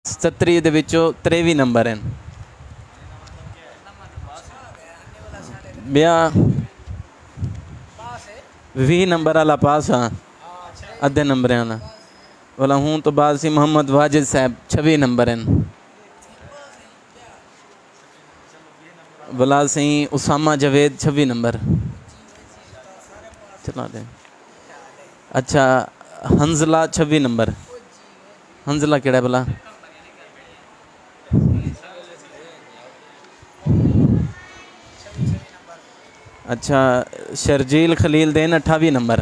77 ਦੇ ਵਿੱਚੋਂ 23 ਨੰਬਰ ਹਨ। ਬਿਆ 20 नंबर वाला पास हाँ अद्धे नंबर वाला वाला हूँ तो बाद सी मोहम्मद वाजिद साहब 26 नंबर हैं। वाला सी उसामा जवेद 26 नंबर चला दें। अच्छा हंजला 26 नंबर। हंजला केड़ा भला? अच्छा शर्जील खलील देन 28 नंबर।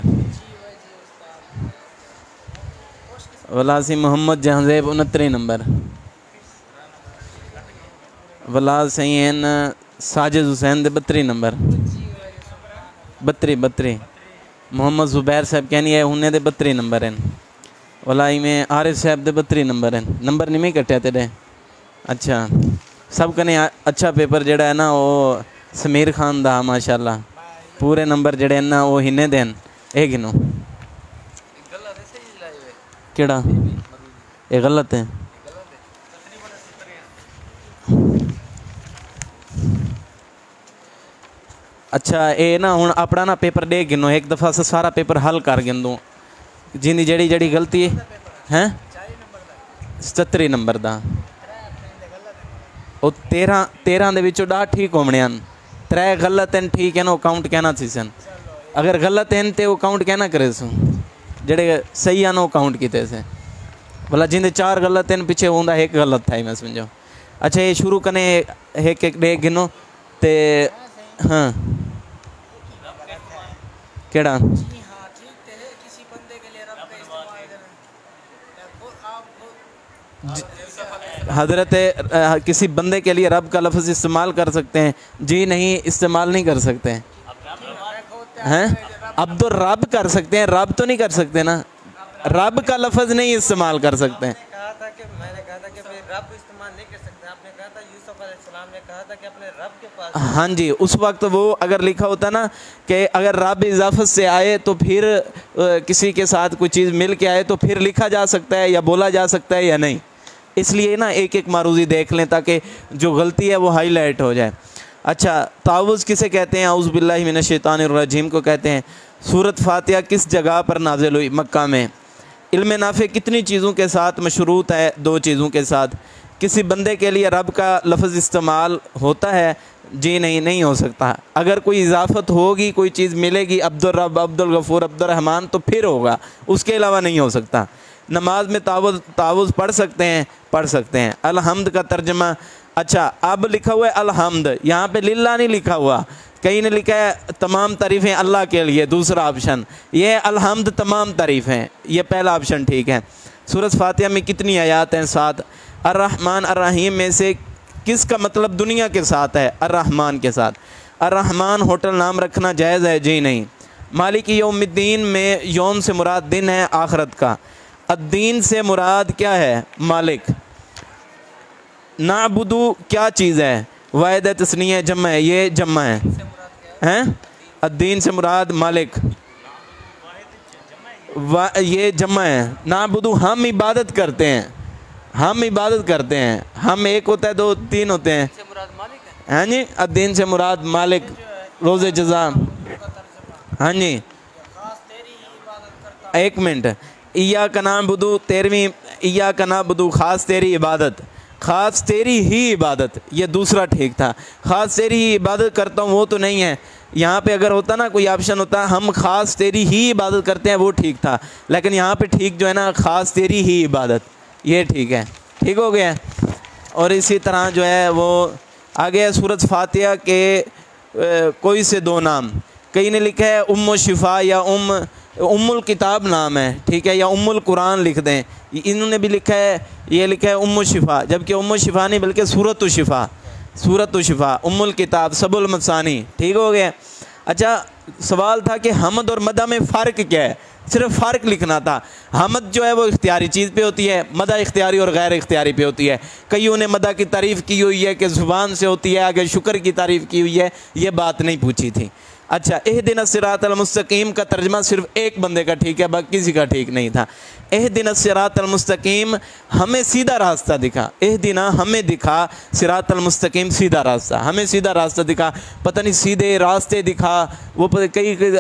वलासी मोहम्मद जहांजेब 29 नंबर। वला सही हैं साजिद हुसैन दे 32 नंबर। 32 मोहम्मद जुबैर साहब कहनी है उन्हें दे 32 नंबर हैं। वला में आरिफ साहब दे 32 नंबर हैं। नंबर नहीं कटिया तेरे। अच्छा सब कने अच्छा पेपर जड़ा है ना वो समीर खान दा माशाल्लाह पूरे नंबर जड़े ना वो हिन्ने देन एक गिनो केड़ा ये गलत है। अच्छा ये ना हुण अपना ना पेपर दे गिनो एक दफ़ा से सारा पेपर हल कर गिनो जिंदी जड़ी जड़ी गलती है 77 नंबर दा वो 13 दे विचों 10 ठीक होने हैं 3 गलत हैं ठीक है ना काउंट कहना सी सन अगर गलत हैं तो वो काउंट कहना करे सो जड़े सही हैं वो काउंट किते से भला जिंदे 4 गलत हैं पीछे होंदा एक गलत था मैं समझो। अच्छा ये शुरू कने एक डे गिनो ते हाँ केड़ा हजरत किसी बंदे के लिए रब का लफ्ज़ इस्तेमाल कर सकते हैं? जी नहीं इस्तेमाल नहीं कर सकते हैं। अब तो रब कर सकते हैं रब तो नहीं कर सकते ना रब का लफ्ज़ नहीं इस्तेमाल कर सकते हैं। मैंने कहा था कि रब इस्तेमाल नहीं कर सकते आपने कहा था यूसुफ अलैहिस्सलाम ने कहा था कि अपने रब के पास। हाँ जी उस वक्त वो अगर लिखा होता ना कि अगर रब इजाफत से आए तो फिर किसी के साथ कोई चीज़ मिल के आए तो फिर लिखा जा सकता है या बोला जा सकता है या नहीं। इसलिए ना एक एक मारूजी देख लें ताकि जो गलती है वो हाईलाइट हो जाए। अच्छा तावुज़ किसे कहते हैं? औज़ु बिल्लाहि मिनश शैतानिर रजीम को कहते हैं। सूरत फातिहा किस जगह पर नाज़िल हुई? मक्का में। इल्म नाफ़े कितनी चीज़ों के साथ मशरूत है? 2 चीज़ों के साथ। किसी बंदे के लिए रब का लफ्ज़ इस्तेमाल होता है? जी नहीं नहीं हो सकता। अगर कोई इजाफत होगी कोई चीज़ मिलेगी अब्दुल रब अब्दुल गफ़ूर अब्दुल रहमान तो फिर होगा उसके अलावा नहीं हो सकता। नमाज में तावुज़ पढ़ सकते हैं? पढ़ सकते हैं। अलहम्द का तर्जमा अच्छा अब लिखा हुआ है अलहम्द यहाँ पे लिल्ला नहीं लिखा हुआ कहीं ने लिखा है तमाम तारीफ़ें अल्लाह के लिए दूसरा ऑप्शन ये अलहम्द तमाम तारीफ़ें ये पहला ऑप्शन ठीक है। सूरत फातिहा में कितनी आयात हैं? 7। अर्रहमान अर्रहीम में से किसका मतलब दुनिया के साथ है? अर्रहमान के साथ। अर्रहमान होटल नाम रखना जायज़ है? जी नहीं। मालिक यौमिद्दीन में यौम से मुराद दिन है आखरत का। अद्दीन से मुराद क्या है? मालिक। नाबुदू क्या चीज़ है? वाहिद तस्नीय जम्मा है ये जम्मा है हैं। अद्दीन से मुराद मालिक ये जम्मा है। नाबुदू हम इबादत करते हैं हम इबादत करते हैं। हम एक होता है 2 3 होते हैं हाँ जी। अद्दीन से मुराद मालिक रोज़े जज़ा हाँ जी। एक मिनट इया का नाम बुदू 13वीं इया का नाम बुदू ख़ास तेरी इबादत ख़ास तेरी ही इबादत ये दूसरा ठीक था। ख़ास तेरी ही इबादत करता हूँ वो तो नहीं है। यहाँ पे अगर होता ना कोई ऑप्शन होता हम ख़ास तेरी ही इबादत करते हैं वो ठीक था लेकिन यहाँ पे ठीक जो है ना ख़ास तेरी ही इबादत ये ठीक है ठीक हो गया। और इसी तरह जो है वो आगे सूरत फातिहा के कोई से 2 नाम कई ने लिखा है उम्म शिफा या उम्मुल किताब नाम है ठीक है या उम्मुल कुरान लिख दें। इन्होंने भी लिखा है ये लिखा है उम्मु शिफा जबकि उम्मु शिफा नहीं बल्कि सूरत शिफा उम्मुल किताब सबुल मसानी ठीक हो गया। अच्छा सवाल था कि हमद और मदा में फ़र्क क्या है? सिर्फ फ़र्क लिखना था। हमद जो है वो इख्तियारी चीज़ पे होती है मदा इख्तियारी और गैर इख्तियारी पे होती है। कईयों ने मदा की तारीफ़ की हुई है कि ज़ुबान से होती है आगे शुक्र की तारीफ़ की हुई है ये बात नहीं पूछी थी। अच्छा, इहदिना सिरातल मुस्तकीम का तर्जमा सिर्फ एक बंदे का ठीक है, बाकी किसी का ठीक नहीं था। इहदिना सिरातल मुस्तकीम, हमें सीधा रास्ता दिखा। इहदिना हमें दिखा, सिरातल मुस्तकीम सीधा रास्ता, हमें सीधा रास्ता दिखा। पता नहीं सीधे रास्ते दिखा, वो कई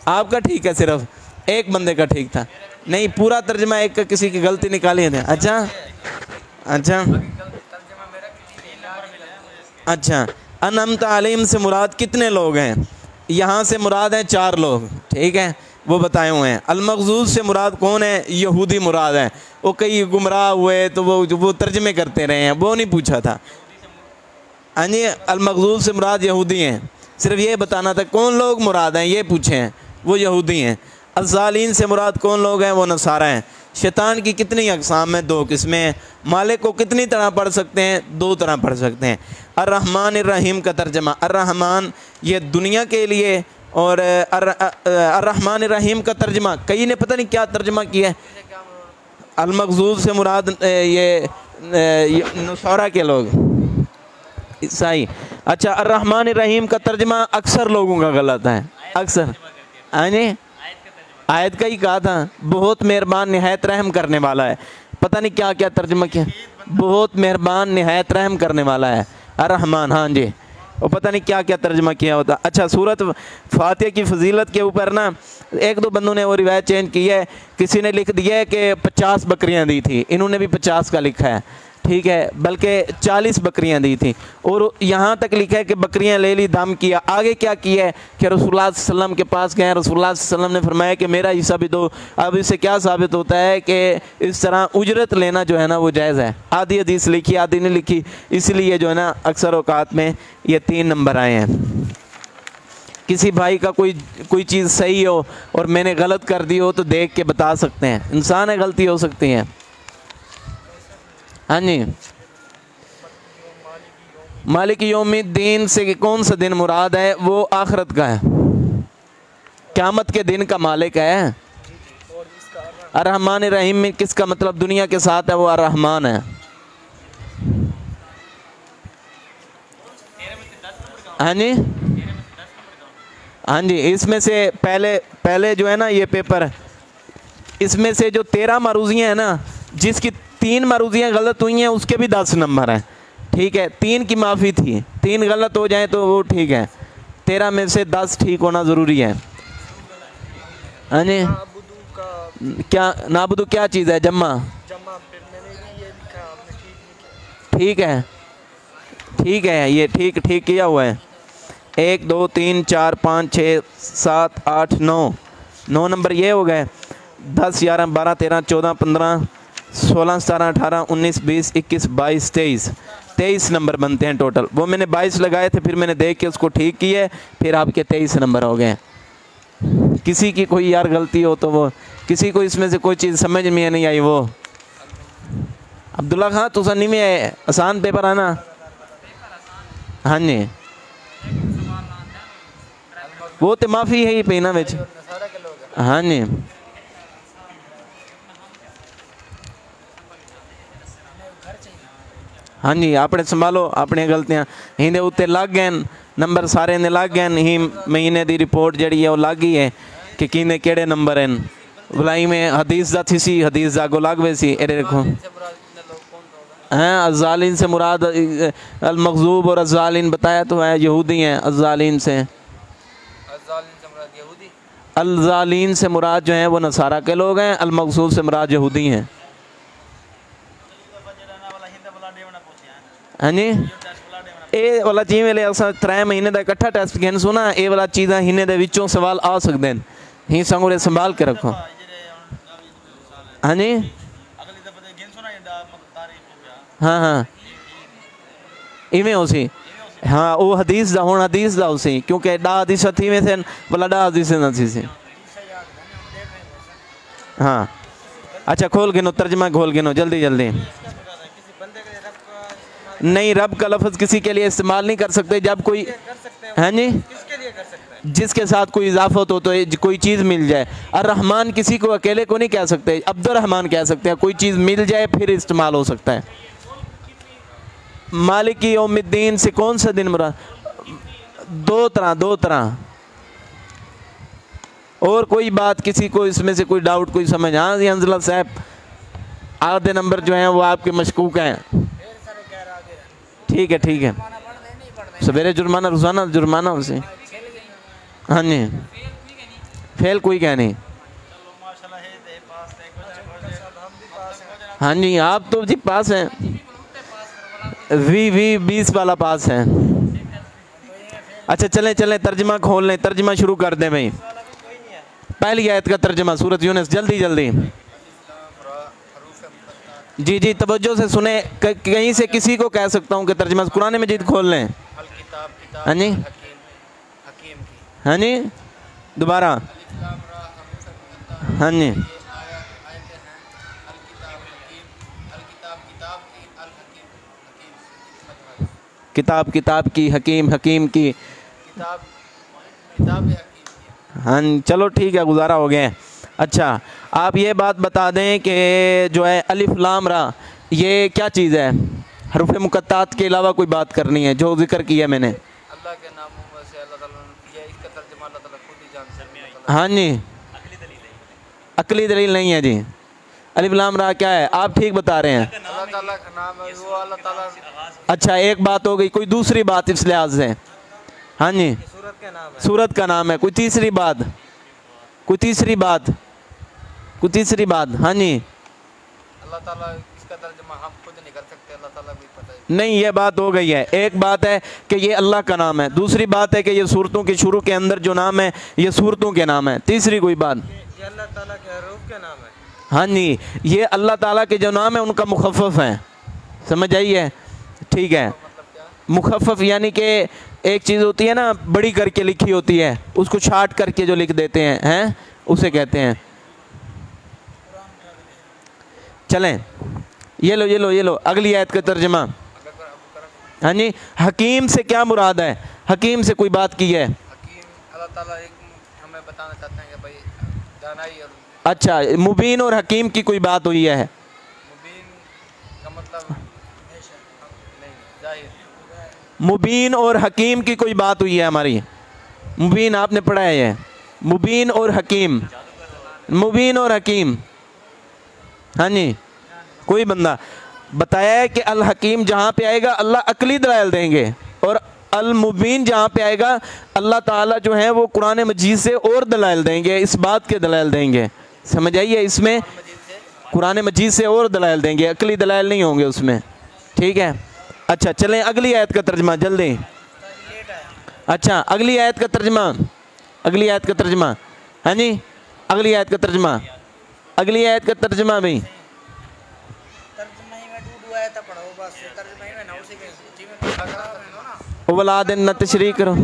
आपका ठीक है, सिर्फ एक बंदे का ठीक था। नहीं, पूरा तर्जमा एक का किसी की गलती निकाली है। अच्छा अच्छा अच्छा। अनअमता अलैहिम से मुराद कितने लोग हैं? यहाँ से मुराद हैं 4 लोग, ठीक है, वो बताए हुए हैं। अलमगजूब से मुराद कौन है? यहूदी मुराद है। वो कई गुमराह हुए तो वो तर्जमे करते रहे हैं, वो नहीं पूछा था। हाँ जी, अलमगजूब से मुराद यहूदी हैं, सिर्फ ये बताना था कौन लोग मुराद हैं, ये पूछे हैं, वो यहूदी हैं। अज़ालीन से मुराद कौन लोग हैं? वो नसारा हैं। शैतान की कितनी अक़साम में? 2 किस्में हैं। मालिक को कितनी तरह पढ़ सकते हैं? 2 तरह पढ़ सकते हैं। अर्रहमान अर्रहीम का तर्जमा, अर्रहमान ये दुनिया के लिए, और अर्रहमान अर्रहीम का तर्जमा कई ने पता नहीं क्या तर्जमा किया है। अलमगजूब से मुराद ये नसारा के लोग, ईसाई। अच्छा, अर्रहमान अर्रहीम का तर्जमा अक्सर लोगों का गलत है, अक्सर। हाँ जी, आयत का ही कहा था, बहुत मेहरबान निहायत रहम करने वाला है। पता नहीं क्या क्या तर्जमा किया, बहुत मेहरबान निहायत रहम करने वाला है अर्रहमान। हाँ जी, और पता नहीं क्या क्या तर्जमा किया होता। अच्छा, सूरत फातिहा की फजीलत के ऊपर ना 1-2 बंदों ने वो रिवायत चेंज की है। किसी ने लिख दिया है कि 50 बकरियां दी थी, इन्होंने भी 50 का लिखा है, ठीक है, बल्कि 40 बकरियां दी थी। और यहाँ तक लिखा है कि बकरियां ले ली, दाम किया। आगे क्या किया है कि रसूलुल्लाह सल्लल्लाहु अलैहि वसल्लम के पास गए, रसूलुल्लाह सल्लल्लाहु अलैहि वसल्लम ने फरमाया कि मेरा हिस्सा भी दो। अब इससे क्या साबित होता है कि इस तरह उजरत लेना जो है ना वो जायज़ है। आधी हदीस लिखी, आधी नहीं लिखी, इसलिए जो है ना अक्सर औकात में ये 3 नंबर आए हैं। किसी भाई का कोई चीज़ सही हो और मैंने गलत कर दी हो तो देख के बता सकते हैं, इंसान है, गलती हो सकती है। हाँ जी, मालिक यौमिद्दीन से कौन सा दिन मुराद है? वो आखिरत का है, क़यामत के दिन का मालिक है। अर्रहमान रहीम में किसका मतलब दुनिया के साथ है? वो अर्रहमान है। हाँ जी, हाँ जी, इसमें से पहले जो है ना ये पेपर, इसमें से जो 13 मरूजियाँ हैं ना, जिसकी 3 मरूजियाँ गलत हुई हैं उसके भी 10 नंबर हैं, ठीक है। 3 की माफ़ी थी, 3 गलत हो जाए तो वो ठीक है, 13 में से 10 ठीक होना ज़रूरी है। हाँ जी, क्या नाबुदू क्या चीज़ है? जम्मा, ठीक है, ठीक है, ये ठीक किया हुआ है। 1 2 3 4 5 6 7 8 9 नंबर ये हो गए। 10 11 12 13 14 15 16 17 18 19 20 21 22 23 नंबर बनते हैं टोटल। वो मैंने 22 लगाए थे, फिर मैंने देख के उसको ठीक किए, फिर आपके 23 नंबर हो गए। किसी की कोई यार गलती हो तो वो, किसी को इसमें से कोई चीज़ समझ में नहीं आई, वो अब्दुल्ला खां तो सनी में आसान पेपर आना। हाँ जी, वो तो माफ़ी है ही पीना बिच। हाँ जी, हाँ जी, आपने संभालो अपनी गलतियाँ। हिंदे उत्ते लग गए नंबर, सारे ने लग गए। ही महीने की रिपोर्ट जी है वो लग गई है कि किने केड़े नंबर हैं। भलाई में हदीस का थी सी, हदीस का अगो लग वे सी। ये देखो हैं, अज़ालीन से मुराद अलमगजूब और अज़ालीन बताया तो है, यहूदी हैं। अज़ालीन से अज़ालीन से मुराद जो है वो नसारा के लोग हैं, अलमगजूब से मुराद यहूदी हैं। हाँ जी, ये वाला चीज़ वेले असा 3 महीने का इकट्ठा टेस्ट गए सुना, ये वाला चीज़ा हिने दे विचों सवाल आ सकते हैं, ही संगोरे संभाल के रखो। हाँ जी, हाँ हाँ, इवें उसी, हाँ वो हदीस दा हुण हदीस दा उसी, क्योंकि 10 हदीस थी में थे वाला 10 हदीस ना थी सी। हाँ, अच्छा खोल गिनो, तर्जमा खोल गिनो जल्दी जल्दी। नहीं, रब का लफ्ज़ किसी के लिए इस्तेमाल नहीं कर सकते जब कोई, है जी, जिसके साथ कोई इजाफत हो तो कोई चीज़ मिल जाए। अर्रहमान किसी को अकेले को नहीं कह सकते, अब्दुर्रहमान कह सकते हैं, कोई चीज़ मिल जाए फिर इस्तेमाल हो सकता है। मालिक यौमिद्दीन से कौन सा दिन मुराद? दो तरह। और कोई बात किसी को इसमें से कोई डाउट कोई समझ? हाँ जी अंजला साहब, आधे नंबर जो हैं वो आपके मशकूक हैं। ठीक है ठीक है, सवेरे जुर्माना रोजाना जुर्माना उसे। हाँ जी फेल कोई क्या नहीं। हाँ जी आप तो जी पास हैं, वी 20 वाला पास है। अच्छा चलें चलें तर्जमा खोल लें, तर्जमा शुरू कर दें भाई। पहली आयत का तर्जमा सूरत यूनुस, जल्दी जल्दी जी जी तवज्जो से सुने। कहीं से किसी को कह सकता हूँ कि तर्जमा कुरान मजीद खोल लें। हाँ जी हाँ जी दोबारा। हाँ जी किताब किताब की, हकीम हकीम की। हाँ चलो ठीक है, गुजारा हो गया। अच्छा आप ये बात बता दें कि जो है अलिफ लाम रा ये क्या चीज़ है? हरूफ मुक़त्तात के अलावा कोई बात करनी है जो जिक्र किया मैंने? अल्लाह के नामों में से अल्लाह ताला ने किया, इसका तर्जुमा अल्लाह ताला खुद ही जानता है। हाँ जी अकली दलील नहीं है जी। अलिफ लाम रा क्या है? आप ठीक बता रहे हैं। अल्लाह ताला का नाम है वो, अल्लाह ताला। अच्छा एक बात हो गई, कोई दूसरी बात इस लिहाज से? हाँ जी सूरत का नाम है। सूरत का नाम है। कोई तीसरी बात? कोई तीसरी बात? कोई तीसरी बात? हाँ जी अल्लाह ताला इसका तर्जुमा हम खुद नहीं कर सकते, अल्लाह ताला को ही पता है। नहीं ये बात हो गई है। एक बात है कि ये अल्लाह का नाम है, दूसरी बात है कि ये सूरतों के शुरू के अंदर जो नाम है ये सूरतों के नाम है। तीसरी कोई बात? ये अल्लाह ताला के हरूफ के नाम है। हाँ जी ये अल्लाह ताला के जो नाम है उनका मुखफ़फ़ है, समझ आई है? ठीक है मुखफ़फ़ यानी कि एक चीज़ होती है ना बड़ी करके लिखी होती है, उसको छाट करके जो लिख देते हैं उसे कहते हैं। चलें ये लो अगली आयत का तर्जमा। हाँ जी हकीम से क्या मुराद है? हकीम से कोई बात की है? हकीम अल्लाह ताला एक हमें बताना चाहते हैं कि भाई दानाई और अच्छा मुबीन और हकीम की कोई बात हुई है? मुबीन का मतलब नहीं जाहिर। मुबीन और हकीम की कोई बात हुई है हमारी? मुबीन आपने पढ़ा है ये, मुबीन और हकीम, मुबीन और हकीम। हाँ जी कोई बंदा बताया है कि अल हकीम जहाँ पे आएगा अल्लाह अकली दलाइल देंगे, और अल मुबीन जहाँ पे आएगा अल्लाह ताला जो है वो कुरान मजीद से और दलाइल देंगे, इस बात के दलाइल देंगे। समझ आइए इसमें कुरान मजीद से और दलाइल देंगे, अकली दलाइल नहीं होंगे उसमें। ठीक है अच्छा चलें अगली आयत का तर्जमा जल्दी। अच्छा अगली आयत का तर्जमा, अगली आयत का तर्जमा। हाँ जी अगली आयत का तर्जमा, अगली आयत का तर्जमा भाई। औलाद न तशरीह करो।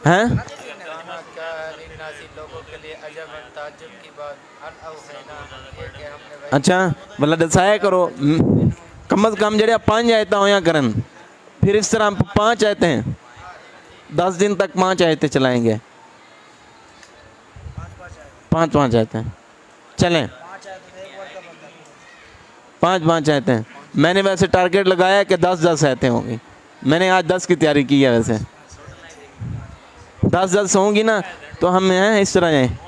हैं अच्छा भला दसाया करो कम अज कम जड़े 5 आयत होया करन, फिर इस तरह 5 आयतें 10 दिन तक 5 आयतें चलाएंगे, 5 आयतें चलें, 5 आयतें। मैंने वैसे टारगेट लगाया कि 10 आयतें होंगी, मैंने आज 10 की तैयारी की है। वैसे 10 होंगी ना तो हम हैं इस तरह हैं।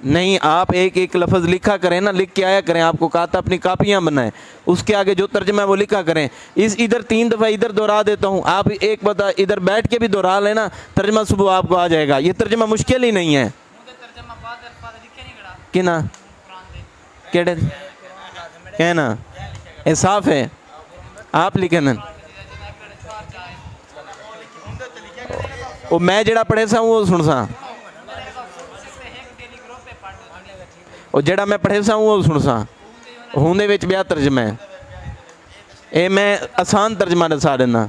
नहीं आप एक एक लफ्ज़ लिखा करें ना, लिख के आया करें। आपको कहा था अपनी कापियाँ बनाएं, उसके आगे जो तर्जमा है वो लिखा करें। इस इधर 3 दफ़ा इधर दोहरा देता हूँ, आप एक बता इधर बैठ के भी दोहरा लेना, तर्जमा सुबह आपको आ जाएगा। ये तर्जमा मुश्किल ही नहीं है। कि ना केड़े कहना ये साफ है, आप लिखे ना वो मैं जड़ा पढ़े सा वो सुन सा, और जड़ा मैं पढ़े सा वो सुन सा, होंदे विच ब्याह तर्जमा है। ये मैं आसान तर्जमा दसा देना,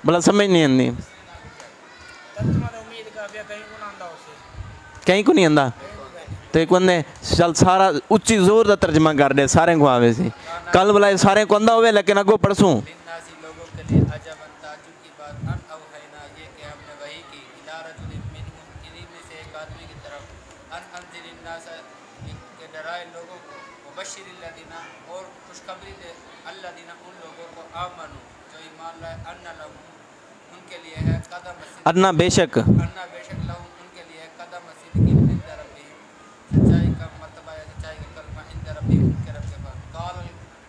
भला समझ नहीं आती। कहीं को नहीं आंदा तो एक बंदे चल सारा उच्ची जोर का तर्जमा कर दे, सारे को आवे सी। कल भला सारे को आंदा होवे लेकिन अगो परसों कि डराए लोगों को, वबश्शिरिल्लज़ीना और खुशखबरी दे अल्लज़ीना उन लोगों को आमनू जो ईमान लाए, अन्ना लहुम उनके लिए है कदम अन्ना बेशक अन्ना बेशक लहुम उनके लिए है कदम सिद्दीक़िन इंद रब्बिहिम सच्चाई का मर्तबा है, सच्चाई का कलमा इंद रब्बिहिम उनके रब के पास। काल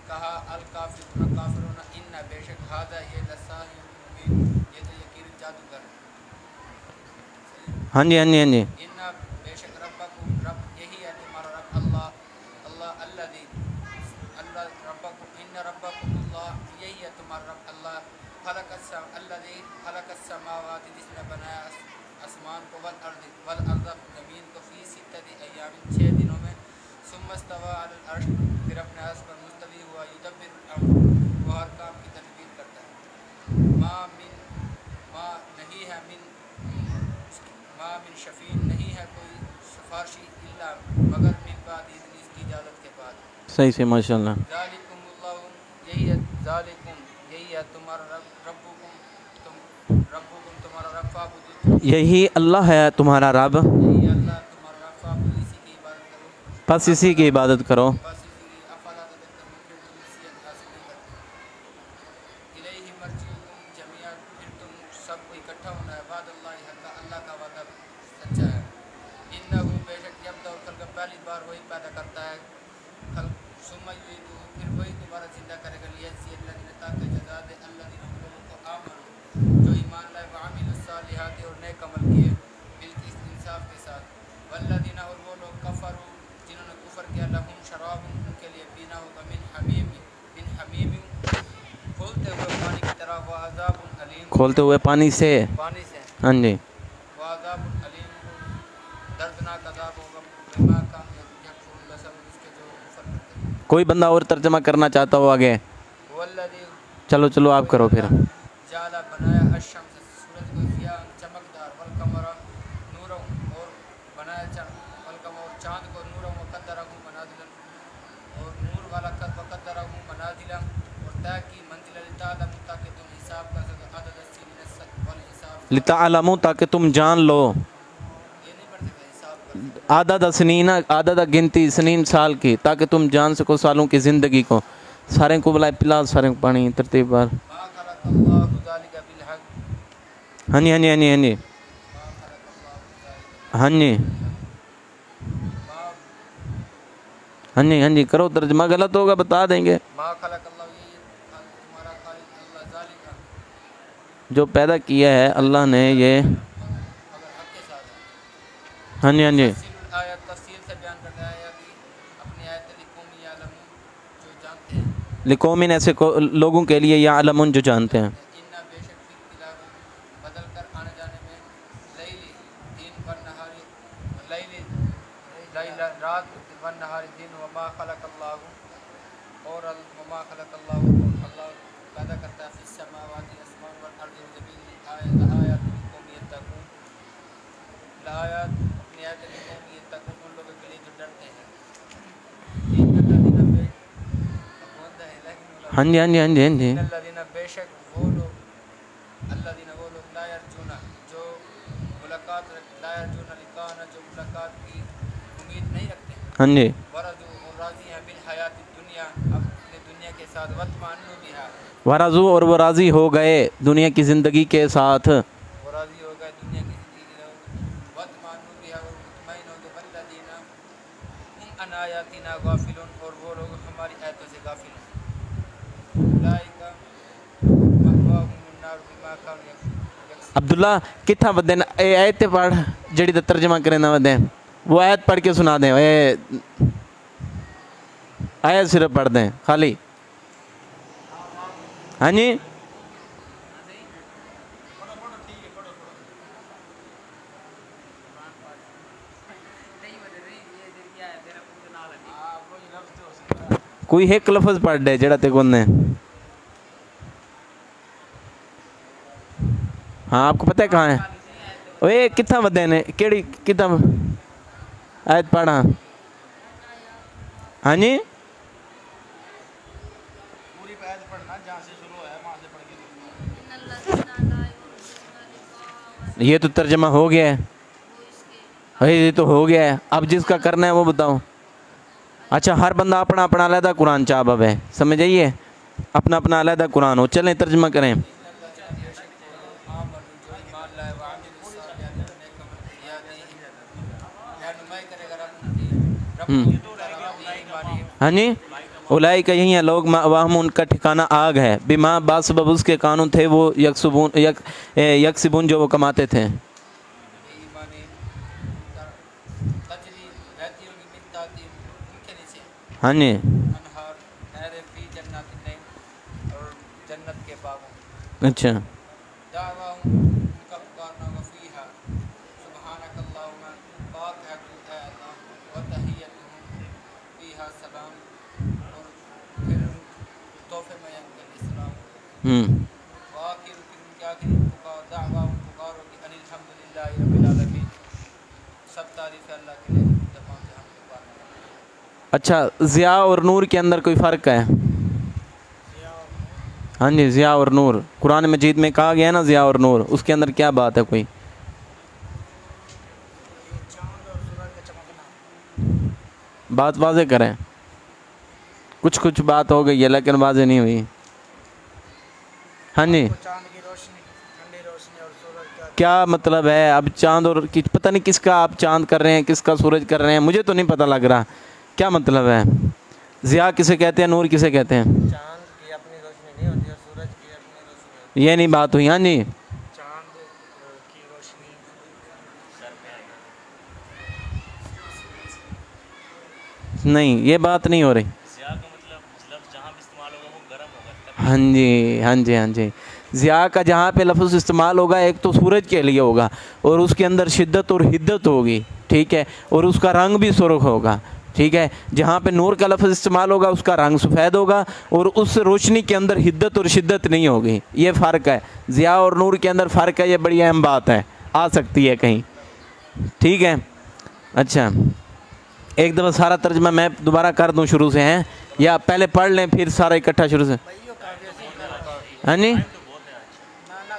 कहा अल काफिरून इन्ना बेशक हादा ये लसाहिर मुबीन ये तो यकीन जादूगर है। हाँ जी हाँ जी हाँ जी। इन्ना बेशक रब्बकुम रब यही है तुम्हारा रब अल्लाह अल्लाह अल्लज़ी अल्लाह रब्बकुम इन्ना रब्बकुम अल्लाह यही है तुम्हारा रब अल्लाह अल्लज़ी खलक़स समावाति जिसने बनाया आसमान को वल अर्ज़ ज़मीन को फी सित्तति अय्यामिन 6 दिनों में सुम्मस्तवा अलल अर्श फिर अपने अर्श पर मुस्तवी हुआ युदब्बिरुल अम्र वो हर काम की तदबीर करता है। माँ मिन शफ़ीन नहीं है कोई सिफारशी इल्ला मगर मिन बाद इज़्नि इसकी इजाज़त के बाद। सही से माशाल्लाह। ज़ालिकुमुल्लाहु यही है ज़ालिकुम यही है तुम्हारा रब रब्बुकुम तुम्हारा रब फाबुदू यही अल्लाह है तुम्हारा रब, यही अल्लाह तुम्हारा रब फाबुदू इसी की इबादत करो बस इसी की इबादत करो। बस इसी की अफला तदक्करून फिर तुम नसीहत हासिल नहीं करते। इलैहि मर्जिउकुम जमीअन फिर तुम सबको इकट्ठा होना है। वादल्लाहि हक़्क़ा अल्लाह का वादा सच्चा है। इन्नहु बेशक यब्दअ खल्क़ पहली बार वही पैदा करता है खल्क़ सुम्मा युईदुहु फिर वही दोबारा जिंदा करेगा लियजज़ियल्लज़ीना ताकि जज़ा दे अल्लज़ीना उन लोगों को आमनू जो ईमान लाए व अमिलुस्सालिहाति और नेक अमल किए बिल्किस्त इंसाफ के साथ। वल्लज़ीना और वो लोग कफ़रू जिन्होंने कुफ़र किया लहुम शराबुन उनके लिए पीना होगा मिन हमीम खोलते हुए पानी की तरह व अज़ाबुन अलीम खोलते हुए पानी से। पानी से हाँ जी। व अज़ाबुन अलीम दर्दनाक अज़ाब होगा बिमा कानू यकफुरून बसबब इसके जो कुफ़र करते हैं। कोई बंदा और तर्जमा करना चाहता हो आगे? वल्लज़ी चलो चलो आप करो फिर। जाला बनाया अशम्स सूरज को ज़िया चमकदार वल कमरा नूरन और बनाया वल कमर और चाँद को नूरन व क़द्दरहु मनाज़िलन और नूर वाला क़द्दरहु मनाज़िला और तय की मंजिल लिताअलमू ताकि तुम हिसाब कर सको अदद अस्सीन वल हिसाब लिताअलमू ताकि तुम जान लो, ये नहीं पढ़ सकते हिसाब कर आदद सनीना आदद गिनती सनीन साल की, ताकि तुम जान सको सालों की ज़िंदगी को। सारे को बुलाए पिला सारे को पानी तरतीब बार। मा खलक़ल्लाहु ज़ालिका बिल हक़ हाँ जी हाँ जी हाँ जी हाँ जी मा खलक़ल्लाहु ज़ालिका हाँ जी मा हाँ जी हाँ जी करो तर्जमा, गलत होगा बता देंगे। मा खलक़ल्लाहु ये तुम्हारा खालिक अल्लाह ज़ालिका जो पैदा किया है अल्लाह ने ये। अगर हक़ के साथ है। हाँ जी हाँ जी। आयत तफसील से बयान करता है आयत की अपनी आयत लिकौम यालमून जो जानते हैं लिकौमिन ऐसे लोगों के लिए या अलमुन जो जानते हैं। इन्ना बेशक फी इख्तिलाफ बदल कर आने जाने में लैली दिन वन नहारी लैली लैला रात वन नहारी दिन वमा खलक़ल्लाहु और वमा खलक़ल्लाहु अल्लाह पैदा करता है फिस समावाति आसमान वल अर्ज़ ज़मीन आयत लिकौम यत्तक़ून लायात अपनी आयत लिकौम यत्तक़ून उन लोगों के लिए जो डरते हैं। हाँ जी हाँ जी हाँ जी हाँ जी। अल्लज़ीना बेशक वो लोग अल्लज़ीना वो लोग ला यरजूना जो मुलाकात ला यरजूना लिक़ाना जो मुलाकात की उम्मीद नहीं रखते। हाँ जी। वरजू और राज़ी हैं बिल हयाति दुनिया अपने दुनिया के साथ वतमान्नु बिहा वराजू और वो राज़ी हो गए दुनिया की ज़िंदगी के साथ। वो राज़ी हो गए दुनिया की ज़िंदगी के वतमान्नु बिहा और मुतमईन हो गए वल्लज़ीना हुम अन आयातिना गाफिलून और वो लोग हमारी आयतों से गाफिल हैं। उलाइका मअवाहुमुन नार बिमा कानू यक्सिबून अब्दुल्ला कितना बदे ए आयत पढ़ जड़ी दा तर्जमा करे ना बदे वो आयत पढ़ के सुना दें। आयत सिर्फ पढ़ दें खाली। हाँ जी कोई एक लफ्ज पढ़ दे जड़ा ते कोने। हाँ आपको पता है कहाँ है? ओए कितना बदे ने केड़ी कितना आयत पढ़ा? हाँ जी पूरी आयत पढ़ना जहाँ से शुरू है वहाँ से पढ़ के। ये तो तर्जमा हो गया है। अरे ये तो हो गया है, अब जिसका करना है वो बताओ। अच्छा, हर बंदा अपना अपना अलहदा कुरान चाहब है, समझ आइए, अपना अपना अलहदा कुरान हो। चलें तर्जमा करें। हाँ जी, उलाई का यही है लोग, वाहम उनका ठिकाना आग है, बिमा बासबब उसके कानून थे वो यकसिबुन जो वो कमाते थे। हाँ जी, अच्छा, अच्छा, ज़िया और नूर के अंदर कोई फ़र्क है? हाँ जी, ज़िया और नूर कुरान मजीद में कहा गया ना, ज़िया और नूर, उसके अंदर क्या बात है? कोई बात वाज़े करें। कुछ कुछ बात हो गई है लेकिन वाज़े नहीं हुई। हाँ जी, क्या मतलब है? अब चांद और पता नहीं किसका आप चांद कर रहे हैं, किसका सूरज कर रहे हैं, मुझे तो नहीं पता लग रहा क्या मतलब है। ज़िया किसे कहते हैं, नूर किसे कहते हैं? चांद की अपनी रोशनी नहीं होती और सूरज की अपनी रोशनी। ये नहीं बात हुई। हाँ जी, चांद की रोशनी सर पे नहीं, ये बात नहीं हो रही। ज़िया का मतलब जहाँ भी इस्तेमाल होगा वो गर्म होगा। हाँ जी, हाँ जी, हाँ जी, ज़िया का जहाँ पे लफ्ज़ इस्तेमाल होगा एक तो सूरज के लिए होगा और उसके अंदर शिद्दत और हिद्दत होगी, ठीक है, और उसका रंग भी सुर्ख होगा, ठीक है। जहाँ पे नूर का लफ्ज़ इस्तेमाल होगा उसका रंग सफ़ेद होगा और उस रोशनी के अंदर हिद्दत और शिद्दत नहीं होगी। ये फ़र्क है, ज़िया और नूर के अंदर फ़र्क है, ये बड़ी अहम बात है, आ सकती है कहीं, ठीक है। अच्छा, एक दफ़ा सारा तर्जमा मैं दोबारा कर दूँ शुरू से, हैं या पहले पढ़ लें फिर सारा इकट्ठा शुरू से? हाँ जी,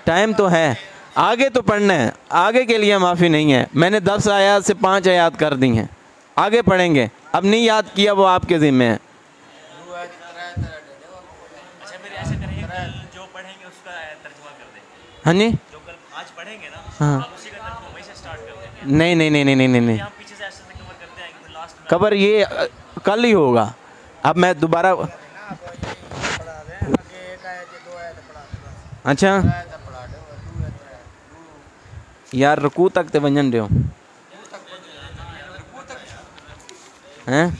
टाइम तो है, आगे तो पढ़ना है, आगे के लिए माफ़ी नहीं है। मैंने 10 आयात से 5 आयात कर दी हैं, आगे पढ़ेंगे। अब नहीं याद किया वो आपके ज़िम्मे है। अच्छा, फिर ऐसे करेंगे, कल जो पढ़ेंगे उसका तर्जुमा कर देंगे। हाँ जी, जो कल आज पढ़ेंगे ना, हाँ, आप उसी का तर्जुमा वहीं से स्टार्ट कर देंगे। नहीं नहीं नहीं नहीं नहीं नहीं नहीं, हम पीछे से ऐसे कवर करते हैं कि लास्ट में कवर ये कल ही होगा। अब मैं दोबारा, अच्छा यार, रुकू तक ते वंजन दियो हैं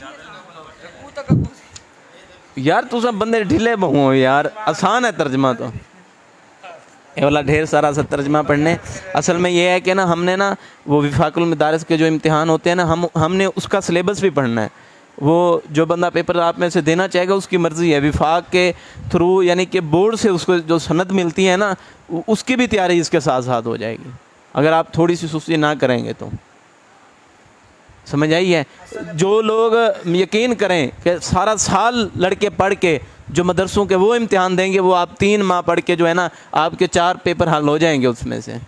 यार, तू सब बंदे ढीले बहु हो यार, आसान है तर्जमा तो, ये वाला ढेर सारा सा तर्जमा पढ़ने। असल में ये है कि ना हमने ना वो विफाकुल मदारिस के जो इम्तिहान होते हैं ना, हमने उसका सिलेबस भी पढ़ना है। वो जो बंदा पेपर आप में से देना चाहेगा उसकी मर्ज़ी है, विफाक के थ्रू यानी कि बोर्ड से उसको जो सनद मिलती है ना, उसकी भी तैयारी इसके साथ साथ हो जाएगी अगर आप थोड़ी सी सुस्ती ना करेंगे तो। समझ आई है? जो लोग यकीन करें कि सारा साल लड़के पढ़ के जो मदरसों के वो इम्तिहान देंगे, वो आप 3 माह पढ़ के जो है ना आपके 4 पेपर हल हो जाएंगे उसमें से,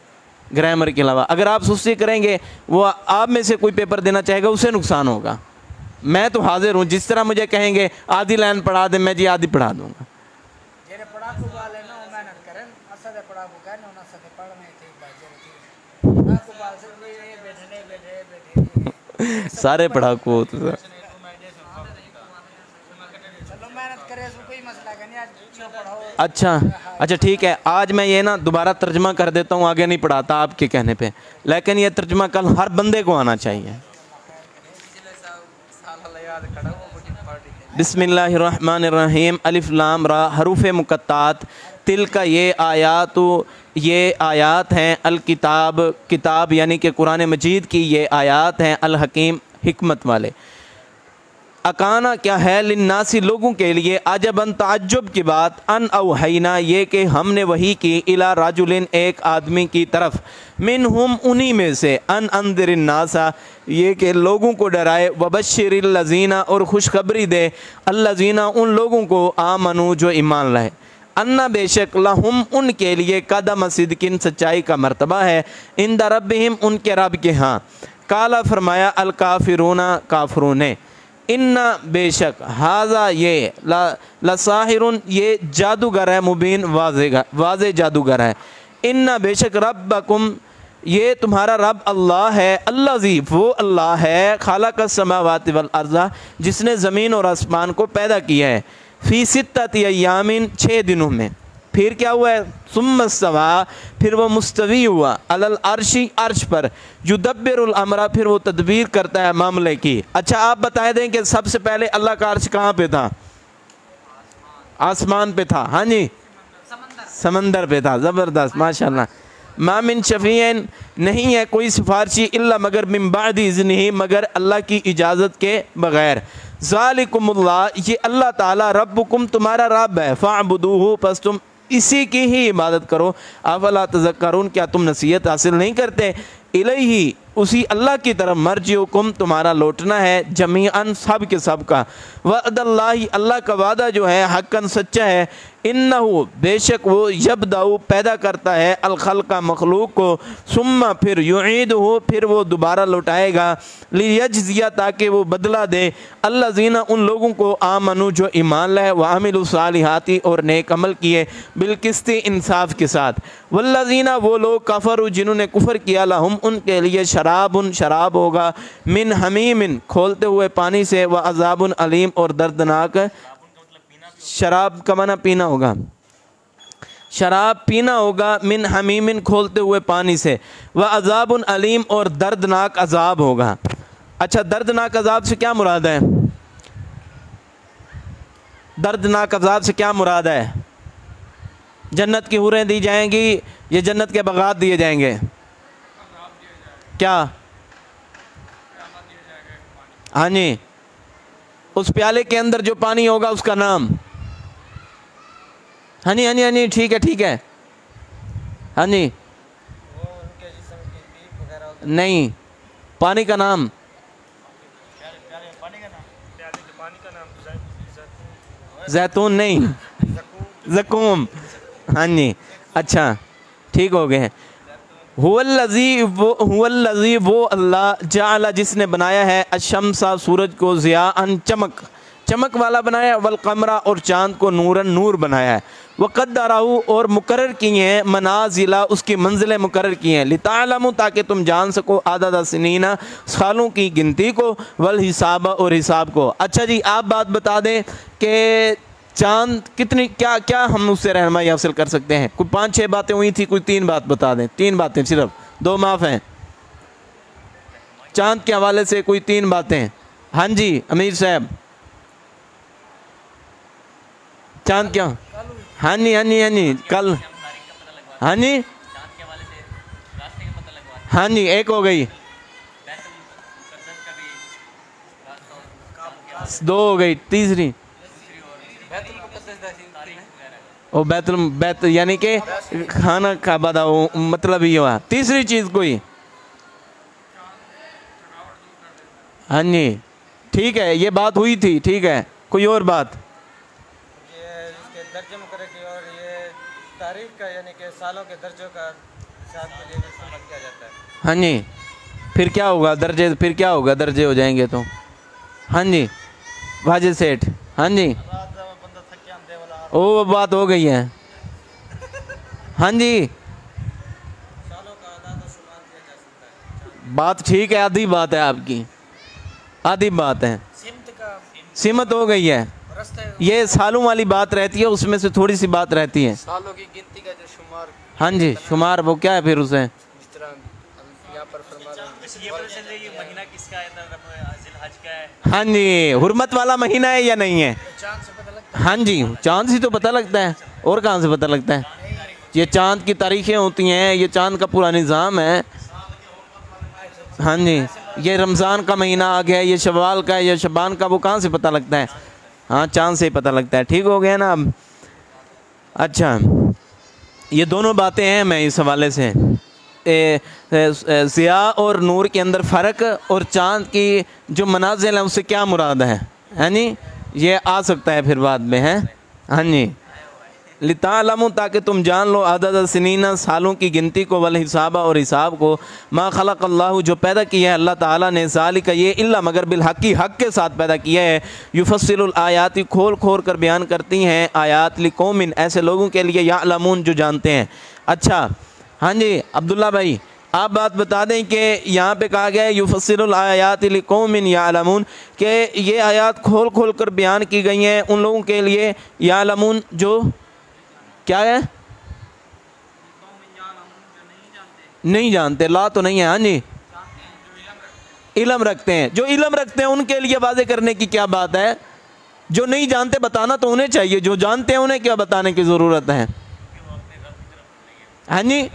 ग्रामर के अलावा। अगर आप सुस्ती करेंगे, वो आप में से कोई पेपर देना चाहेगा उसे नुकसान होगा। मैं तो हाजिर हूँ, जिस तरह मुझे कहेंगे आधी लाइन पढ़ा दे, मैं जी आधी पढ़ा दूँगा। सारे पढ़ाकू हो तो सर। अच्छा अच्छा, ठीक है, आज मैं ये ना दोबारा तर्जमा कर देता हूँ, आगे नहीं पढ़ाता आपके कहने पे, लेकिन ये तर्जमा कल हर बंदे को आना चाहिए। बिस्मिल्लाहिर्रहमानिर्रहीम, अलिफ लाम रा हरूफ मुक़त्तात, तिल का ये आयात हैं, अल किताब, किताब यानी कि कुरान मजीद की ये आयात हैं, अल हकीम हिकमत वाले। अकाना क्या है, लिन्नासी लोगों के लिए, अजबन ताज्जुब की बात, अन अवहैना ये कि हमने वही की, इला राजुलिन एक आदमी की तरफ, मिनहुम उन्हीं में से, अन अंदिरिन्नासा ये कि लोगों को डराए, वबश्शिरिल लज़ीना और खुशखबरी दे, अल्लज़ीना उन लोगों को, आमनू जो ईमान लाए, अन्ना बेशक लहुम उनके लिए, कदम सिद्किन सच्चाई का मर्तबा है, इंदा रब्बिहिम उनके रब के हाँ। काला फरमाया अल काफिरूना काफिरों ने, इन्ना बेशक हाजा ये लसाहिरुन ये जादूगर है, मुबीन वाज़े जादूगर है। इन्ना बेशक रब्बकुम ये तुम्हारा रब अल्लाह है, अल्लाज़ी वो अल्लाह है, खालक़ समावाति वल अर्ज़ा जिसने ज़मीन और आसमान को पैदा किया है, फ़ी सित्तति अय्यामिन 6 दिनों में। फिर क्या हुआ है, सुम्मा इस्तवा फिर वो मुस्तवी हुआ, अलल अर्शी अर्श पर, युदब्बिरुल अमरा फिर वो तदबीर करता है मामले की। अच्छा आप बता दें कि सबसे पहले अल्लाह का अर्श कहाँ पे था? आसमान पे था। हाँ जी, समंदर पे था। ज़बरदस्त, माशाल्लाह। मामिन शफ़ीन नहीं है कोई सिफारशी इल्ला मगर मिन बादी इज़्निही मगर अल्लाह की इजाज़त के बग़ैर। ज़ालिकुमुल्लाह ये अल्लाह ताला रब्बुकुम तुम्हारा रब है, फ़अबुदूहु बस तुम इसी की ही इबादत करो। अफला तज़क्करून क्या तुम नसीहत हासिल नहीं करते? इलैही उसी अल्लाह की तरफ मर्जिउकुम तुम्हारा लौटना है, जमीअन सब के सब का। वअदल्लाहि अल्लाह का वादा जो है हक्कन सच्चा है, इन्नहु बेशक वो यबदाउ पैदा करता है अल खल्का मखलूक को, सुम्मा फिर युईदुहु फिर वो दोबारा लौटाएगा, लियजज़िया ताकि वो बदला दे अल्लज़ीना उन लोगों को आमनु जो ईमान लाए, व अमिलु सालिहाती और नेक अमल किए, बिलकिस्ती इंसाफ के साथ, वल्लज़ीना वो लोग कफरु जिन्होंने कुफर किया, लहुम उनके लिए शराबुन शराब होगा, मिन हमीमिन खोलते हुए पानी से, व अज़ाबुन अलीम और दर्दनाक। शराब का माना पीना होगा, शराब पीना होगा, मिन हमीमिन खोलते हुए पानी से, व अज़ाबुन अलीम और दर्दनाक अज़ाब होगा। अच्छा दर्दनाक अज़ाब से क्या मुराद है? दर्दनाक अज़ाब से क्या मुराद है? जन्नत की हूरें दी जाएंगी या जन्नत के बगात दिए जाएंगे? क्या? हाँ जी, उस प्याले के अंदर जो पानी होगा उसका नाम? हाँ जी हाँ जी हाँ जी, ठीक है ठीक है। हाँ जी, वो उनके जिस्म की पीप वगैरह होता नहीं, पानी का नाम जैतून नहीं, ज़कूम। हाँ जी, अच्छा ठीक हो गए। हुवल्लज़ी वो अल्लाह जाअला जिसने बनाया है अशम्सा सूरज को ज़ियाअन चमक चमक वाला बनाया, वल कमरा और चाँद को नूरन नूर बनाया है, वक़द्दरहु और मुकर्रर किए हैं मनाजिला उसकी मंजिलें मुकर्रर की हैं, लितालमु ताकि तुम जान सको आदद सिनीना सालों की गिनती को, वल हिसाब और हिसाब को। अच्छा जी आप बात बता दें कि चाँद कितनी क्या क्या हम उससे रहनुमाई हासिल कर सकते हैं? कोई 5-6 बातें हुई थी, कोई 3 बात बता दें। 3 बातें सिर्फ, 2 माफ़ हैं। चाँद के हवाले से कोई 3 बातें। हाँ जी अमीर साहब, चाँद क्या? हाँ जी हाँ जी हाँ जी, कल हाँ जी हाँ जी एक हो गई, 2 हो गई, तीसरी ओ बैत यानी कि खाना का बदा मतलब ये हुआ। तीसरी चीज़ कोई? हाँ जी ठीक है, ये बात हुई थी, ठीक है। कोई और बात? ये इसके दर्जे मुकर्रर की और ये तारीख का यानी कि सालों के दर्जों का हिसाब के लिए इस्तेमाल किया जाता है। हाँ जी, फिर क्या होगा दर्जे? फिर क्या होगा दर्जे हो जाएंगे तो? हाँ जी वाजिद सेठ, हाँ जी ओ वो बात हो गई है। हाँ जी सालों का आदाद और शुमार किया जा सकता है। बात ठीक है, आधी बात है आपकी, आधी बात है, सिमत का सीमत हो गई है। रास्ते ये सालों वाली बात रहती है, उसमें से थोड़ी सी बात रहती है। सालों की गिनती का जो शुमार, हाँ जी शुमार वो क्या है फिर उसे? जिस तरह यहाँ पर फरमा रहे हैं, ये पता चल रही है महीना किसका है, जिलहज का है। हाँ जी हुर्मत वाला महीना है या नहीं है? चांद से पता लगता हाँ जी चाँद से तो पता लगता है, और कहाँ से पता लगता है? ये चाँद की तारीखें होती हैं, ये चाँद का पूरा निज़ाम है। हाँ जी ये रमज़ान का महीना आ गया, ये शवाल का है, ये शबान का, वो कहाँ से पता लगता है? हाँ चाँद से ही पता लगता है। ठीक हो गया ना अब? अच्छा ये दोनों बातें हैं मैं इस हवाले से ज़िया और नूर के अंदर फ़र्क और चाँद की जो मनाज़िल है उससे क्या मुराद है? हाँ जी ये आ सकता है फिर बाद में है। हाँ जी लितालमु ताकि तुम जान लो अदद सिनीना सालों की गिनती को, वल हिसाबा और हिसाब को, मा खलक़ल्लाहु जो पैदा किया है अल्लाह ताला ने, ज़ालिका ये इल्ला मगर बिल हक़ी हक़ के साथ पैदा किया है, युफ़स्सिलुल आयाति खोल खोल कर बयान करती हैं आयात, लिकौमिन ऐसे लोगों के लिए, यालमून जो जानते हैं। अच्छा हाँ जी अब्दुल्ला भाई आप बात बता दें कि यहाँ पे कहा गया है युफ़स्सिलुल आयाति लिकौमिन यालमून कि ये आयात खोल खोल कर बयान की गई हैं उन लोगों के लिए, यालमून जो क्या है नहीं जानते, ला तो नहीं है, हाँ जी इल्म रखते हैं, जो इल्म रखते हैं उनके लिए वाज़े करने की क्या बात है। जो नहीं जानते बताना तो उन्हें चाहिए, जो जानते हैं उन्हें क्या बताने की ज़रूरत है। हाँ जी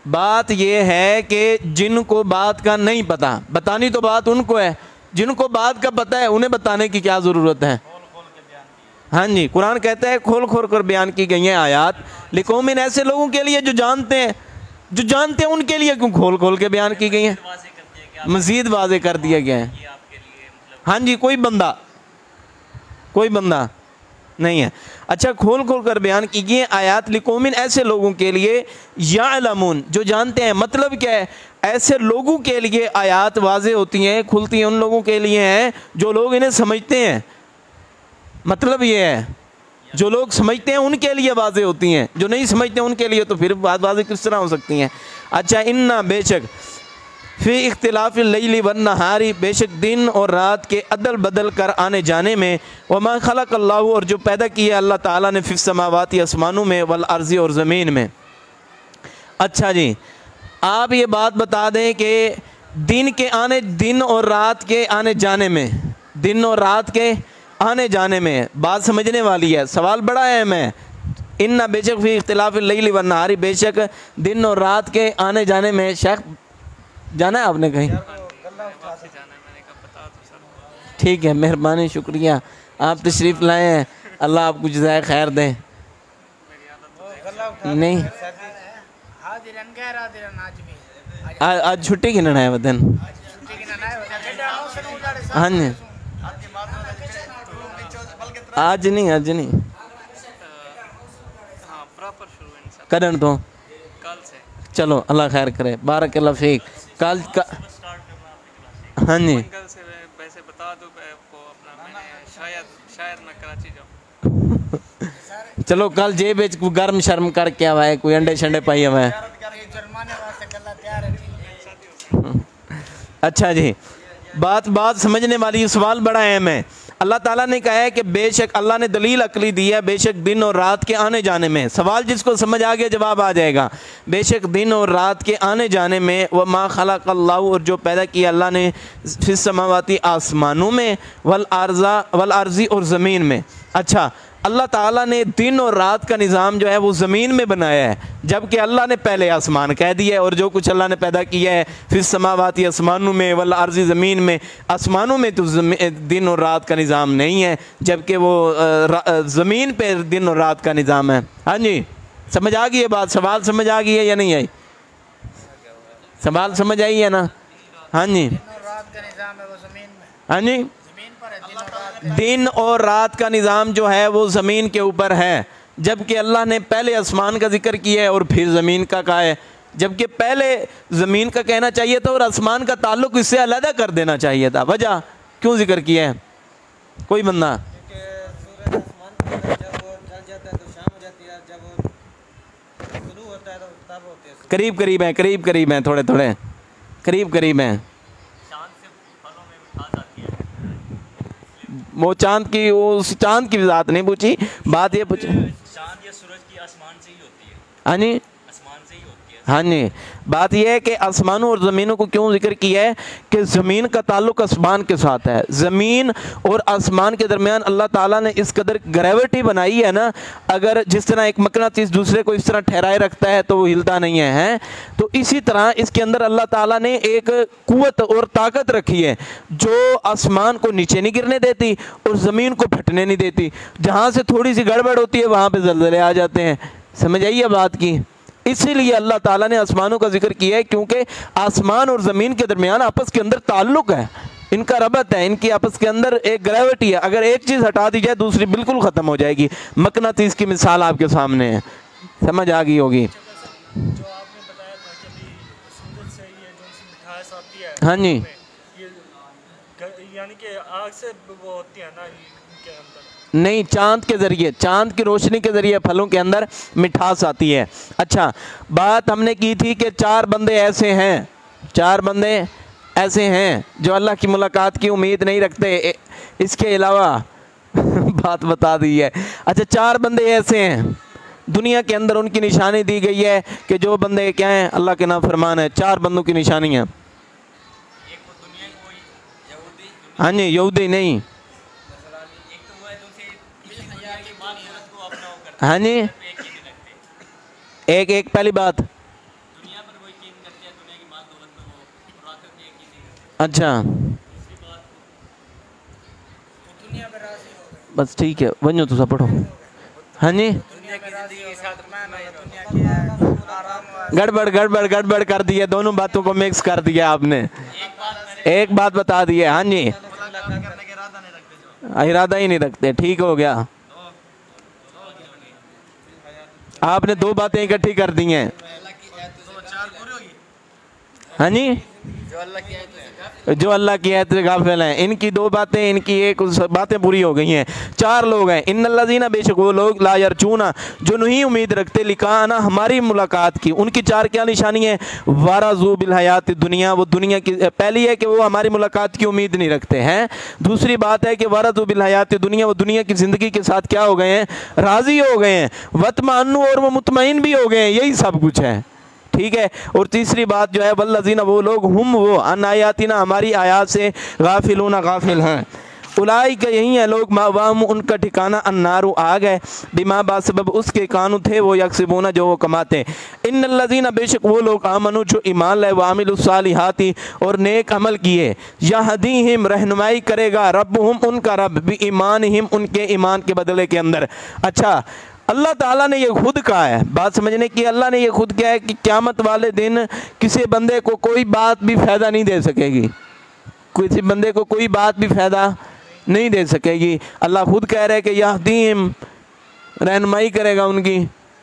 बात यह है कि जिनको बात का नहीं पता, बतानी तो बात उनको है, जिनको बात का पता है उन्हें बताने की क्या ज़रूरत है। हाँ जी कुरान कहता है खोल खोल कर बयान की गई हैं आयात, लिकौमिन ऐसे लोगों के लिए जो जानते हैं, जो जानते हैं उनके लिए क्यों खोल खोल के बयान की गई हैं, मज़ीद वाज़े कर दिया गया है। हाँ जी कोई बंदा नहीं है। अच्छा खोल खोल कर बयान की गई आयात लिकौमिन ऐसे लोगों के लिए, यालमून जो जानते हैं। मतलब क्या है, ऐसे लोगों के लिए आयात वाज़े होती हैं, खुलती हैं उन लोगों के लिए हैं जो लोग इन्हें समझते हैं। मतलब ये है जो लोग समझते हैं उनके लिए वाज़े होती हैं, जो नहीं समझते उनके लिए तो फिर बात वाज़े किस तरह हो सकती हैं। अच्छा इन्ना बेशक फ़ी इख्तिलाफ़िल लैली वन नहारी बेशक दिन और रात के अदल बदल कर आने जाने में, वमा खलक़ल्लाहु और जो पैदा किया अल्लाह ताला ने फ़िस समावाती आसमानों में, वल अर्ज़ी और ज़मीन में। अच्छा जी आप ये बात बता दें कि दिन और रात के आने जाने में, दिन और रात के आने जाने में बात समझने वाली है, सवाल बड़ा अहम है। इन्ना बेशक फ़ी इख्तिलाफ़िल लैली वन नहारी बेशक दिन और रात के आने जाने में। शेख जाना है आपने कहीं? ठीक है मेहरबानी शुक्रिया आप तशरीफ़ लाए हैं, अल्लाह आपको जज़ाए खैर दें। नहीं आज छुट्टी की है वतन। हाँ जी आज नहीं करन तो चलो अल्लाह खैर करे, बारकल्लाह फीक। कल का हाँ जी वैसे बता दो अपना, मैंने शायद मैं कराची जाऊँ। चलो कल जेब गर्म शर्म करके आवा है, कोई अंडे शंडे पाई हुआ है। अच्छा जी बात समझने वाली, सवाल बड़ा अहम है। अल्लाह ताला ने कहा है कि बेशक अल्लाह ने दलील अकली दी है, बेशक दिन और रात के आने जाने में। सवाल जिसको समझ आ गया जवाब आ जाएगा। बेशक दिन और रात के आने जाने में, व मा खलक़ल्लाहु और जो पैदा किया अल्लाह ने फिस समावाती आसमानों में, वल अर्ज़ी और ज़मीन में। अच्छा अल्लाह ताला ने दिन और रात का निज़ाम जो है वो ज़मीन में बनाया है, जबकि अल्लाह ने पहले आसमान कह दिया है। और जो कुछ अल्लाह ने पैदा किया है फिर समावाती आसमानों में, वल अर्ज़ी ज़मीन में, आसमानों में तो दिन और रात का निज़ाम नहीं है, जबकि वो ज़मीन पे दिन और रात का निज़ाम है। हाँ जी समझ आ गई है बात? सवाल समझ आ गई है या नहीं आई? सवाल समझ आई है ना? हाँ जी हाँ जी दिन और रात का निज़ाम जो है वो ज़मीन के ऊपर है, जबकि अल्लाह ने पहले आसमान का जिक्र किया है और फिर ज़मीन का कहा है, जबकि पहले ज़मीन का कहना चाहिए था और आसमान का ताल्लुक़ इससे अलग कर देना चाहिए था। वजह क्यों जिक्र किया है? कोई बंदा करीब हैं थोड़े करीब हैं। वो चांद की बात नहीं पूछी, बात ये पूछी चांद या सूरज की आसमान से ही होती है। हाँ जी आसमान से ही होती है। हाँ जी बात यह है कि आसमानों और ज़मीनों को क्यों जिक्र किया है कि ज़मीन का ताल्लुक़ आसमान के साथ है। ज़मीन और आसमान के दरमियान अल्लाह ताला ने इस कदर ग्रेविटी बनाई है ना, अगर जिस तरह एक मकनातीस दूसरे को इस तरह ठहराए रखता है तो वो हिलता नहीं है, हैं? तो इसी तरह इसके अंदर अल्लाह ताला ने एक कुव्वत और ताकत रखी है जो आसमान को नीचे नहीं गिरने देती और ज़मीन को फटने नहीं देती। जहाँ से थोड़ी सी गड़बड़ होती है वहाँ पर ज़लज़ले आ जाते हैं। समझ आइए बात की? इसीलिए अल्लाह ताला ने आसमानों का जिक्र किया है, क्योंकि आसमान और ज़मीन के दरमियान आपस के अंदर ताल्लुक़ है। इनका रबत है, इनकी आपस के अंदर एक ग्रेविटी है। अगर एक चीज़ हटा दी जाए दूसरी बिल्कुल ख़त्म हो जाएगी। मकनातीस की मिसाल आपके सामने है, समझ आ गई होगी। जो आपने बताया था कि भी सूरज से ये जो सी मिठास आती है, हाँ जी, ये यानी कि आग से वो होती है ना इनके अंदर, नहीं, चांद के ज़रिए, चांद की रोशनी के ज़रिए फलों के अंदर मिठास आती है। अच्छा, बात हमने की थी कि 4 बंदे ऐसे हैं, 4 बंदे ऐसे हैं जो अल्लाह की मुलाकात की उम्मीद नहीं रखते। इसके अलावा बात बता दी है। अच्छा, 4 बंदे ऐसे हैं दुनिया के अंदर, उनकी निशानी दी गई है कि जो बंदे क्या हैं, अल्लाह के नाम फरमान है। 4 बंदों की निशानी है। हाँ जी, यहूदी नहीं, हाँ जी, एक पहली बात, अच्छा बस ठीक है, वही तो सब पढ़ो। हाँ जी, गड़बड़ कर दी है, दोनों बातों को मिक्स कर दिया आपने। एक बात बता दी है। हाँ जी, इरादा ही नहीं रखते, ठीक हो गया। आपने 2 बातें इकट्ठी कर दी हैं। हाँ जी, जो अल्लाह की आयत से गाफिल हैं, इनकी 2 बातें, इनकी एक बातें पूरी हो गई हैं। 4 लोग हैं। इन्नल्लज़ीना, बेशक वो लोग, ला यरजूना, जो नहीं उम्मीद रखते, लिकाना, हमारी मुलाकात की। उनकी 4 क्या निशानी है? वारज़ू बिल हयात दुनिया, वो दुनिया की, पहली है कि वो हमारी मुलाकात की उम्मीद नहीं रखते हैं। दूसरी बात है कि वारज़ू बिल हयात दुनिया, वो दुनिया की ज़िंदगी के साथ क्या हो गए हैं? राज़ी हो गए हैं। वतमअन्नु, और वो मुतमईन भी हो गए हैं। यही सब कुछ है, ठीक है। और तीसरी बात जो है, वल्लज़ीना, वो लोग, हुम, वो, अन आयातिना, हमारी आयात से, गाफिलूना, गाफिल हैं। उलाइका, यही है लोग, मावाम, उनका ठिकाना, अन्नारु, आग है, बिमा, बासबब उसके कानू थे वो, यकसिबूना, जो वो कमाते। इन्नल्लज़ीना, बेशक वो लोग, आमनु, जो ईमान लाए, व आमिलुस्सालिहाती, और नेक अमल किए, यहदीहिम, रहनुमाई करेगा, रब्बुहुम, उनका रब, बि ईमानिहिम, उनके ईमान के बदले के अंदर। अच्छा, अल्लाह ताला ने ये खुद कहा है, बात समझने की, अल्लाह ने ये खुद कहा है कि क़यामत वाले दिन किसी बंदे को कोई बात भी फ़ायदा नहीं दे सकेगी, किसी बंदे को कोई बात भी फ़ायदा नहीं दे सकेगी। अल्लाह खुद कह रहे हैं कि यहदीम, रहनुमाई करेगा उनकी।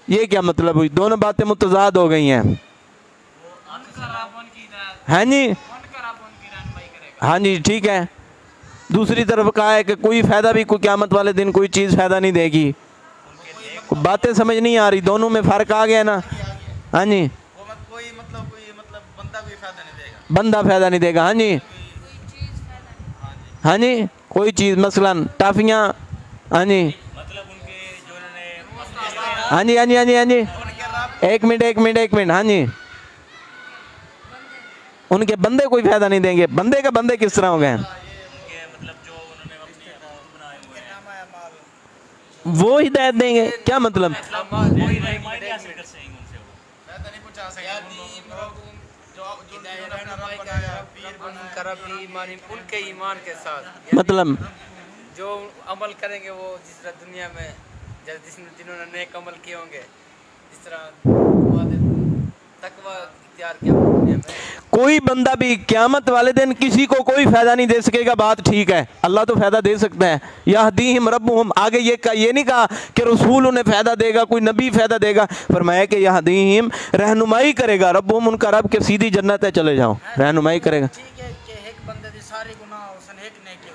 ये क्या मतलब हुई? दोनों बातें मुतज़ाद हो गई हैं। हाँ जी, हाँ जी, ठीक है। दूसरी तरफ कहा है कि कोई फ़ायदा भी, कोई क़यामत वाले दिन कोई चीज़ फ़ायदा नहीं देगी। बातें समझ नहीं आ रही, दोनों में फ़र्क आ गया ना। हाँ जी, कोई बंदा भी फायदा नहीं देगा, बंदा फ़ायदा नहीं देगा। हाँ जी, हाँ जी, कोई चीज़, मसलन टाफियाँ। हाँ जी, मतलब उनके जो उन्होंने, हाँ जी, हाँ जी, हाँ जी, हाँ जी, एक मिनट। हाँ जी, उनके बंदे कोई फ़ायदा नहीं देंगे। बंदे का बंदे किस तरह हो गए? उनके मतलब जो उन्होंने अपने बनाए हुए हैं, वो हिदायत देंगे, क्या मतलब? कोई रहनुमाई नहीं हासिल कर सकेंगे उनसे वो। फायदा नहीं पहुंचा सकते। उनके ईमान के साथ, मतलब जो अमल करेंगे वो, जिस तरह दुनिया में जिन्होंने नेक अमल किए होंगे, जिस तरह तकवा इख्तियार किया दुनिया में, कोई बंदा भी क़यामत वाले दिन किसी को कोई फ़ायदा नहीं दे सकेगा। बात ठीक है, अल्लाह तो फ़ायदा दे सकता है। यहदीहिम रब्बुहुम, आगे ये नहीं कहा कि रसूल उन्हें फ़ायदा देगा, कोई नबी फ़ायदा देगा। फरमाया कि यहदीहिम, रहनुमाई करेगा, रब्बुहुम, उनका रब, के सीधी जन्नत है, चले जाओ, रहनुमाई करेगा।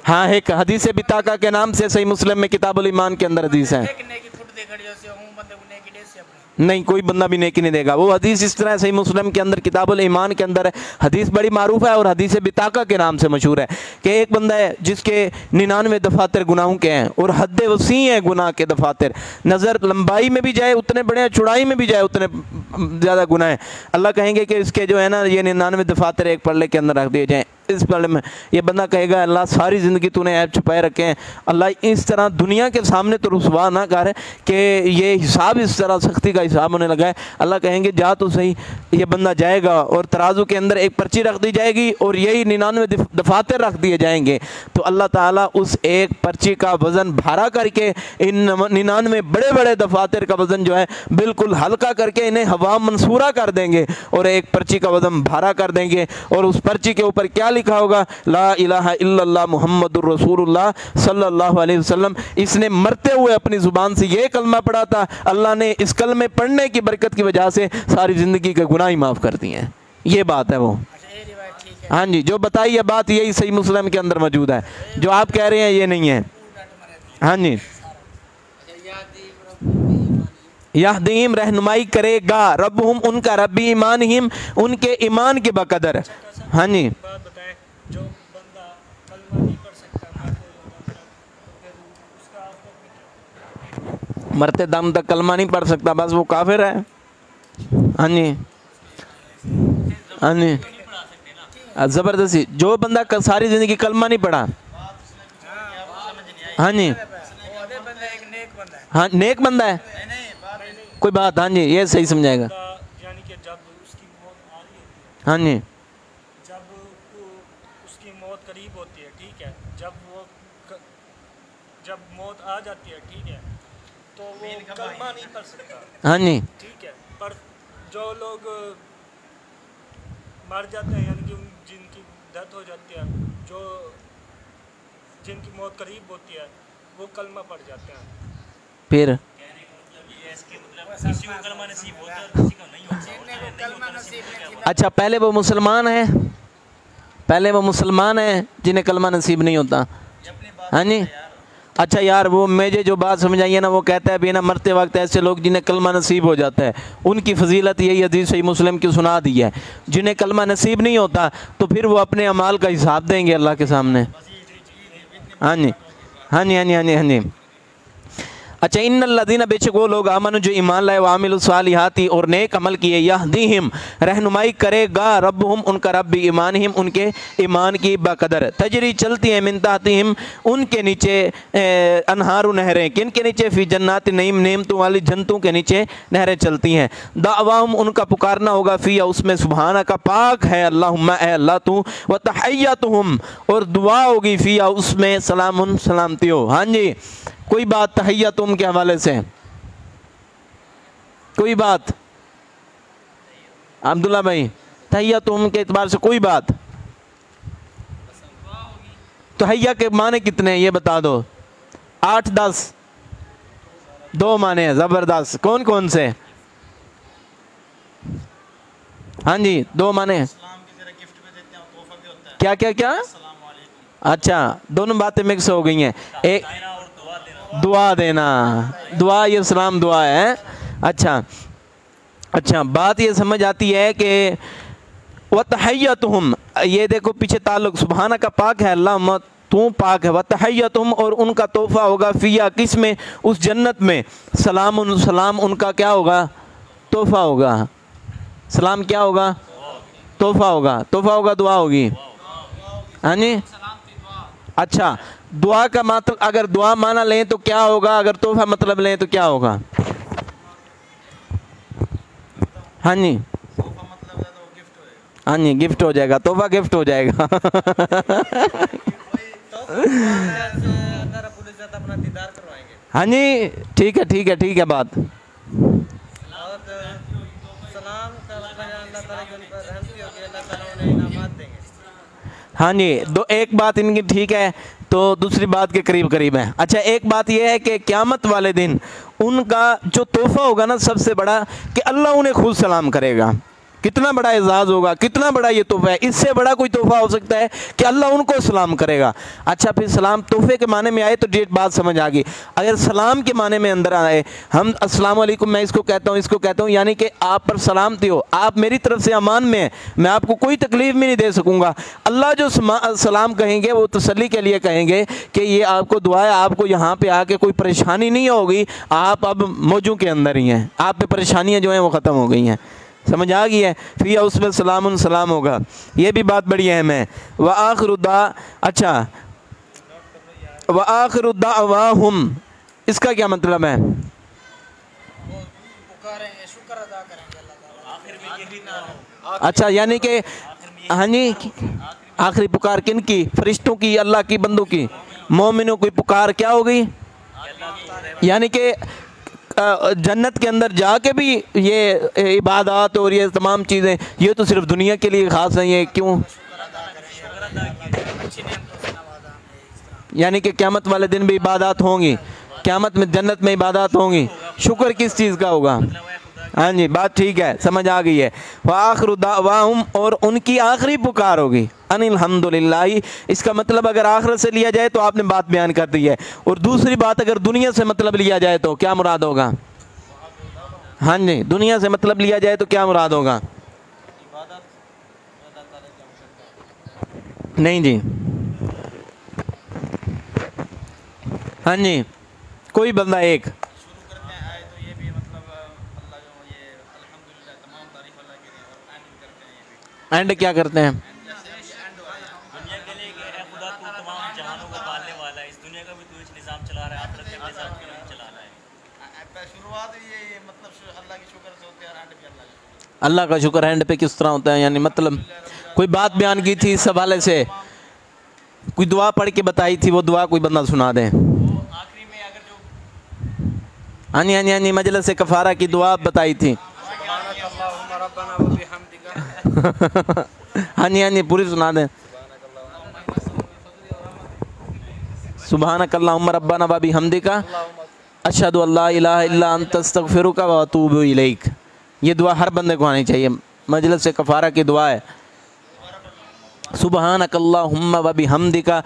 हाँ, एक हदीस बिताका के नाम से सही मुस्लिम में किताबुल ईमान के अंदर हदीस है। नहीं, कोई बंदा भी नेकी नहीं देगा। वो हदीस इस तरह सही मुस्लिम के अंदर किताबुल ईमान के अंदर है। हदीस बड़ी मारूफ है और हदीस बिताका के नाम से मशहूर है कि एक बंदा है जिसके 99 दफातर गुनाहों के हैं और हद वसी हैं गुनाह के दफातर। नज़र लंबाई में भी जाए उतने बड़े हैं, चौड़ाई में भी जाए उतने ज़्यादा गुनाह हैं। अल्लाह कहेंगे कि इसके जो है ना, ये 99 दफातर एक पल्ले के अंदर रख दिए जाएँ। इस पल्ले में ये बंदा कहेगा, अल्लाह सारी ज़िंदगी तूने ऐप छुपाए रखे हैं, अल्लाह इस तरह दुनिया के सामने तो रुसवा ना कर कि ये हिसाब इस तरह सख्ती का हिसाब होने लगा है। अल्लाह कहेंगे जा तो सही। ये बंदा जाएगा और तराजू के अंदर एक पर्ची रख दी जाएगी और यही 99 दफातर रख दिए जाएंगे। तो अल्लाह ताला उस एक पर्ची का वज़न भारा करके इन 99 बड़े बड़े दफातर का वज़न जो है बिल्कुल हल्का करके इन्हें हवा मंसूरा कर देंगे और एक पर्ची का वज़न भारा कर देंगे और उस पर्ची के ऊपर क्या लिखा होगा ला इलाहा इल्लल्लाह मुहम्मदुर रसूलुल्लाह सल्लल्लाहु अलैहि वसल्लम। इसने मरते हुए अपनी ज़ुबान से ये कलमा पढ़ा था, अल्लाह ने इस कलमे पढ़ने की बरकत की वजह से सारी ज़िंदगी के गुनाह ही माफ़ कर दिए हैं। ये बात है वो। हाँ जी, जो बताई है बात यही सही मुस्लिम के अंदर मौजूद है, जो आप कह रहे हैं ये नहीं है। हाँ जी, यहदीम रहनुमाई करेगा, रब्बुहुम उनका रब्बी ईमानहिम उनके ईमान के बकदर। हाँ जी, बात बताएं, जो बंदा कलमा नहीं पढ़ सकता फिर उसका आखिरत में क्या? मरते दम तक कलमा नहीं पढ़ सकता, बस वो काफिर है। हाँ जी, हाँ जी, ज़बरदस्ती जो बंदा सारी ज़िंदगी कलमा नहीं पढ़ा। हाँ जी, हाँ नेक बंदा है, कोई बात। हाँ जी, ये सही समझाएगा। यानी कि जब उसकी मौत आ रही है, हाँ जी, जब उसकी मौत करीब होती है, ठीक है, जब मौत आ जाती है, ठीक है, तो वो कलमा नहीं पढ़ सकता। हाँ जी, ठीक है, पर जो लोग मर जाते हैं, यानी कि जिनकी डेथ हो जाती है, जो जिनकी मौत करीब होती है, वो कलमा पढ़ जाते हैं। फिर किसी को कलमा नसीब होता है और किसी को नहीं होता। अच्छा, पहले वो मुसलमान है, पहले वो मुसलमान है जिन्हें कलमा नसीब नहीं होता। हाँ जी, अच्छा यार, वो मुझे जो बात समझाइए ना, वो कहता है भी ना मरते वक्त ऐसे लोग जिन्हें कलमा नसीब हो जाता है उनकी फजीलत यही हदीस सही मुस्लिम की सुना दी है। जिन्हें कलमा नसीब नहीं होता तो फिर वो अपने अमाल का हिसाब देंगे अल्लाह के सामने। हाँ जी, हाँ जी, हाँ जी, हाँ जी, हाँ जी। अच्छा, इन्नल्लज़ीना बेशक वो लोग आमनु जो ईमान लाए, वामिलुस्सालिहाती और नेक अमल किए, यहदीहिम रहनुमाई करेगा, रब्बुहुम उनका रब्बी ईमानहिम उनके ईमान की बकदर, तजरी चलती हैं, मिन तहतिहिम उनके नीचे अनहारु नहरें, किन के नीचे, फी जन्नाति नईम नेमतों वाली जन्नतों के नीचे नहरें चलती हैं। दावाहुम उनका पुकारना होगा, फ़िया उसमें, सुबहाना का पाक है अल्लाहुम्मा ए अल्लाह तू, व तहय्यतुहुम और दुआ होगी, फ़िया उसमें, सलामुन सलामती हो। हाँ जी, कोई बात तहय्यतुम के हवाले से, कोई बात अब्दुल्ला भाई, तहय्यतुम के एतबार से कोई बात। तहय्या के माने कितने हैं ये बता दो? 8-10 दो माने हैं, जबरदस्त। कौन कौन से? हाँ जी, दो माने हैं। क्या क्या क्या? अच्छा, दोनों बातें मिक्स हो गई हैं। एक दुआ देना, दुआ ये सलाम दुआ है। अच्छा अच्छा, बात ये समझ आती है कि व तहय्यतुहुम, ये देखो पीछे ताल्लुक, सुबहाना का पाक है अल्लाह तू पाक है, व तहय्यतुहुम और उनका तोहफा होगा, फ़िया किस में, उस जन्नत में, सलामुन सलाम उनका क्या होगा, तोहफा होगा। सलाम क्या होगा, तोहफा होगा, तोहफा होगा, दुआ होगी। हाँ जी, अच्छा, दुआ का मतलब अगर दुआ माना लें तो क्या होगा, अगर तोहफा मतलब लें तो क्या होगा? हाँ जी, हाँ जी, गिफ्ट हो जाएगा, तोहफा गिफ्ट हो जाएगा। अपना दीदार करवाएंगे। हाँ जी, ठीक है, ठीक है, ठीक है बात। और सलाम का अल्लाह ताला की उन पर रहमती होगी, अल्लाह ताला उन्हें इनामात देंगे। हाँ जी, दो एक बात इनकी ठीक है तो दूसरी बात के करीब करीब है। अच्छा, एक बात यह है कि क़यामत वाले दिन उनका जो तोहफा होगा ना सबसे बड़ा, कि अल्लाह उन्हें खुद सलाम करेगा। कितना बड़ा एजाज़ होगा, कितना बड़ा ये तोहफा है। इससे बड़ा कोई तोहफा हो सकता है कि अल्लाह उनको सलाम करेगा। अच्छा, फिर सलाम तोहफे के माने में आए तो ये बात समझ आ गई। अगर सलाम के माने में अंदर आए, हम अस्सलाम वालेकुम, मैं इसको कहता हूँ, इसको कहता हूँ, यानी कि आप पर सलामती हो, आप मेरी तरफ से अमान में हैं, मैं आपको कोई तकलीफ़ भी नहीं दे सकूँगा। अल्लाह जो सलाम कहेंगे वो तसल्ली के लिए कहेंगे कि ये आपको दुआ है, आपको यहाँ पर आके कोई परेशानी नहीं होगी, आप अब मौजू के अंदर ही हैं, आप पे परेशानियाँ जो हैं वो ख़त्म हो गई हैं। समझ आ गई है? फिर उसमें सलामुन सलाम होगा। ये भी बात बड़ी अहम है। व आखिरुद्दा, अच्छा, व आखिरुद्दावाहुम, इसका क्या मतलब है? अच्छा, यानी कि हाँ जी, आखिरी पुकार किन की? फरिश्तों की, अल्लाह की, बंदों की, मोमिनों की पुकार क्या हो गई? यानी कि जन्नत के अंदर जाके भी ये इबादत और ये तमाम चीज़ें ये तो सिर्फ दुनिया के लिए ख़ास हैं। ये क्यों? अच्छी नेमतों से नवाजा हमें इस तरह। यानी कि क़यामत वाले दिन भी इबादत होंगी, क़यामत में जन्नत में इबादत होंगी। शुक्र किस चीज़ का होगा? हाँ जी, बात ठीक है, समझ आ गई है। वाखिरु दावाहुम, और उनकी आखिरी पुकार होगी अनिल हम्दुलिल्लाह। इसका मतलब अगर आखिरत से लिया जाए तो आपने बात बयान कर दी है, और दूसरी बात अगर दुनिया से मतलब लिया जाए तो क्या मुराद होगा? हाँ जी, दुनिया से मतलब लिया जाए तो क्या मुराद होगा? नहीं जी, हाँ जी, कोई बंदा एक शुरू करने आए तो ये भी मतलब अल्लाह जो ये अल्हम्दुलिल्लाह तमाम तारीफ अल्लाह की है, और एंड करते हैं ये भी। एंड क्या करते हैं? दुनिया के लिए कि है खुदा तू तमाम जहानों को पालने वाला है, इस दुनिया का भी तू निज़ाम चला रहा है, आखिरत का निज़ाम भी चलाना है। शुरुआत ये मतलब अल्लाह की शुक्र से होती है, और एंड भी अल्लाह की। अल्लाह का शुक्र एंड पे किस तरह होता है? यानी मतलब कोई बात बयान की थी इस हवाले से, कोई दुआ पढ़ के बताई थी, वो दुआ कोई बंदा सुना दे। आखिरी में अगर जो हाँ जी, हाँ जी, हाँ जी, मजलिस से कफ़ारा की दुआ बताई थी। हाँ जी, हाँ जी, पूरी सुना दें। सुब्हानकल्लाहुम्मा रब्बना व बिहम्दिका अशहदु अल्ला इलाहा इल्ला अंता अस्तगफिरुका व अतूबु इलैक। ये दुआ हर बंदे को आनी चाहिए, मजलिस से कफ़ारा की दुआ है। सुब्हानकल्लाहुम्मा व बिहम्दिका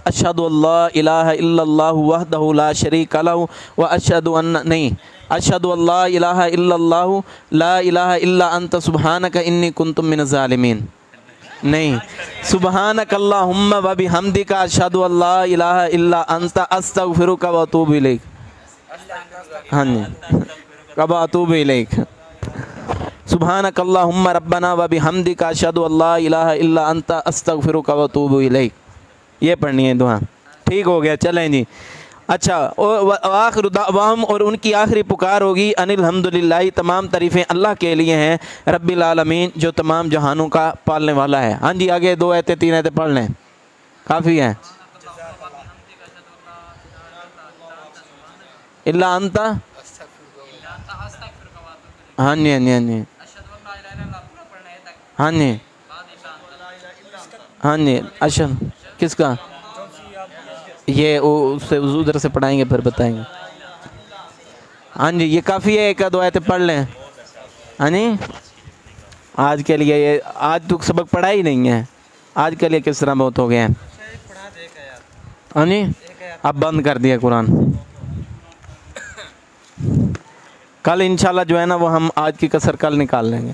अशहदु अल्ला इलाहा इल्लल्लाहु वहदहु ला शरीका लहु व अशहदु अन्न नहीं अशहदु अल्ला इलाहा इल्लल्लाहु ला इलाहा इल्ला अंता सुब्हानका इन्नी कुन्तु मिनज़ ज़ालिमीन। नहीं, सुब्हानकल्लाहुम्मा व बिहम्दिका अशहदु अल्ला इलाहा इल्ला अंता अस्तगफिरुका व अतूबु इलैक। हाँ जी, व अतूबु इलैक। सुब्हानकल्लाहुम्मा रब्बना व बिहम्दिका अशहदु अल्ला इलाहा इल्ला अंता अस्तगफिरुका व अतूबु इलैक। ये पढ़नी है दुआ। ठीक हो गया, चलें जी। अच्छा, आखिर दावाहुम, और उनकी आखिरी पुकार होगी अनिल हम्दुलिल्लाह, तमाम तारीफ़ें अल्लाह के लिए हैं, रब्बिल आलमीन, जो तमाम जहानों का पालने वाला है। हाँ जी, आगे 2 आयतें 3 आयतें पढ़ लें, काफ़ी है। इल्ला अंता, हाँ जी, हाँ जी, हाँ जी, हाँ जी, हाँ जी। अच्छा, किसका? ये उससे उधर से पढ़ाएंगे फिर बताएंगे। हाँ जी, ये काफ़ी है, 1 2 आयतें पढ़ लें। हाँ जी, आज के लिए ये, आज तो सबक पढ़ा ही नहीं है, आज के लिए किस तरह बहुत हो गया है। हाँ जी, अब बंद कर दिया कुरान। कल इंशाल्लाह जो है ना वो हम आज की कसर कल निकाल लेंगे।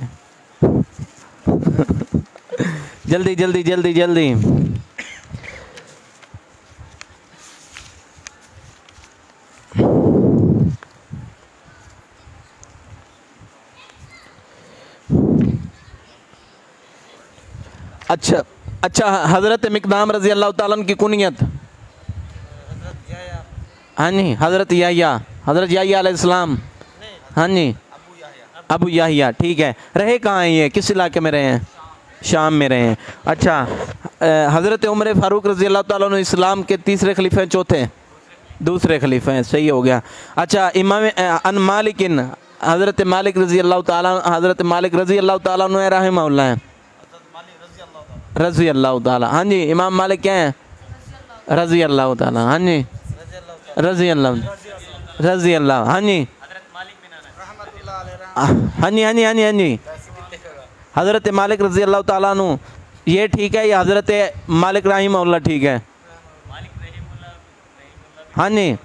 जल्दी जल्दी जल्दी जल्दी। अच्छा अच्छा, हज़रत मिक़दाम रज़ी अल्लाह ताला की कुनियत? हाँ जी, हज़रत याह्या अलैहिस्सलाम। हाँ जी, अबू याह्या। ठीक है, रहे कहाँ हैं ये, किस इलाके में रहे हैं? शाम में रहे हैं। अच्छा, हज़रत उमर फ़ारूक रज़ी अल्लाह ताला अन्हु इस्लाम के 3रे खलीफे हैं, चौथे? दूसरे खलीफे हैं, सही हो गया। अच्छा, इमाम अन मालिकिन, हज़रत मालिक रज़ी अल्लाह ताला, हज़रत मालिक रज़ी अल्लाह ताला अन्हु रहमहुल्लाह हैं, रज़ी अल्लाह ताला। हाँ जी, इमाम मालिक क्या हैं? रज़ी अल्लाह ताला। हाँ जी, रज़ी अल्लाह, हाँ जी, हाँ जी, हाँ जी, हाँ जी, हाँ जी, हज़रत मालिक रज़ी अल्लाह ताला अन्हु, ये ठीक है, या हज़रत मालिक रहमहुल्लाह ठीक है? हाँ जी,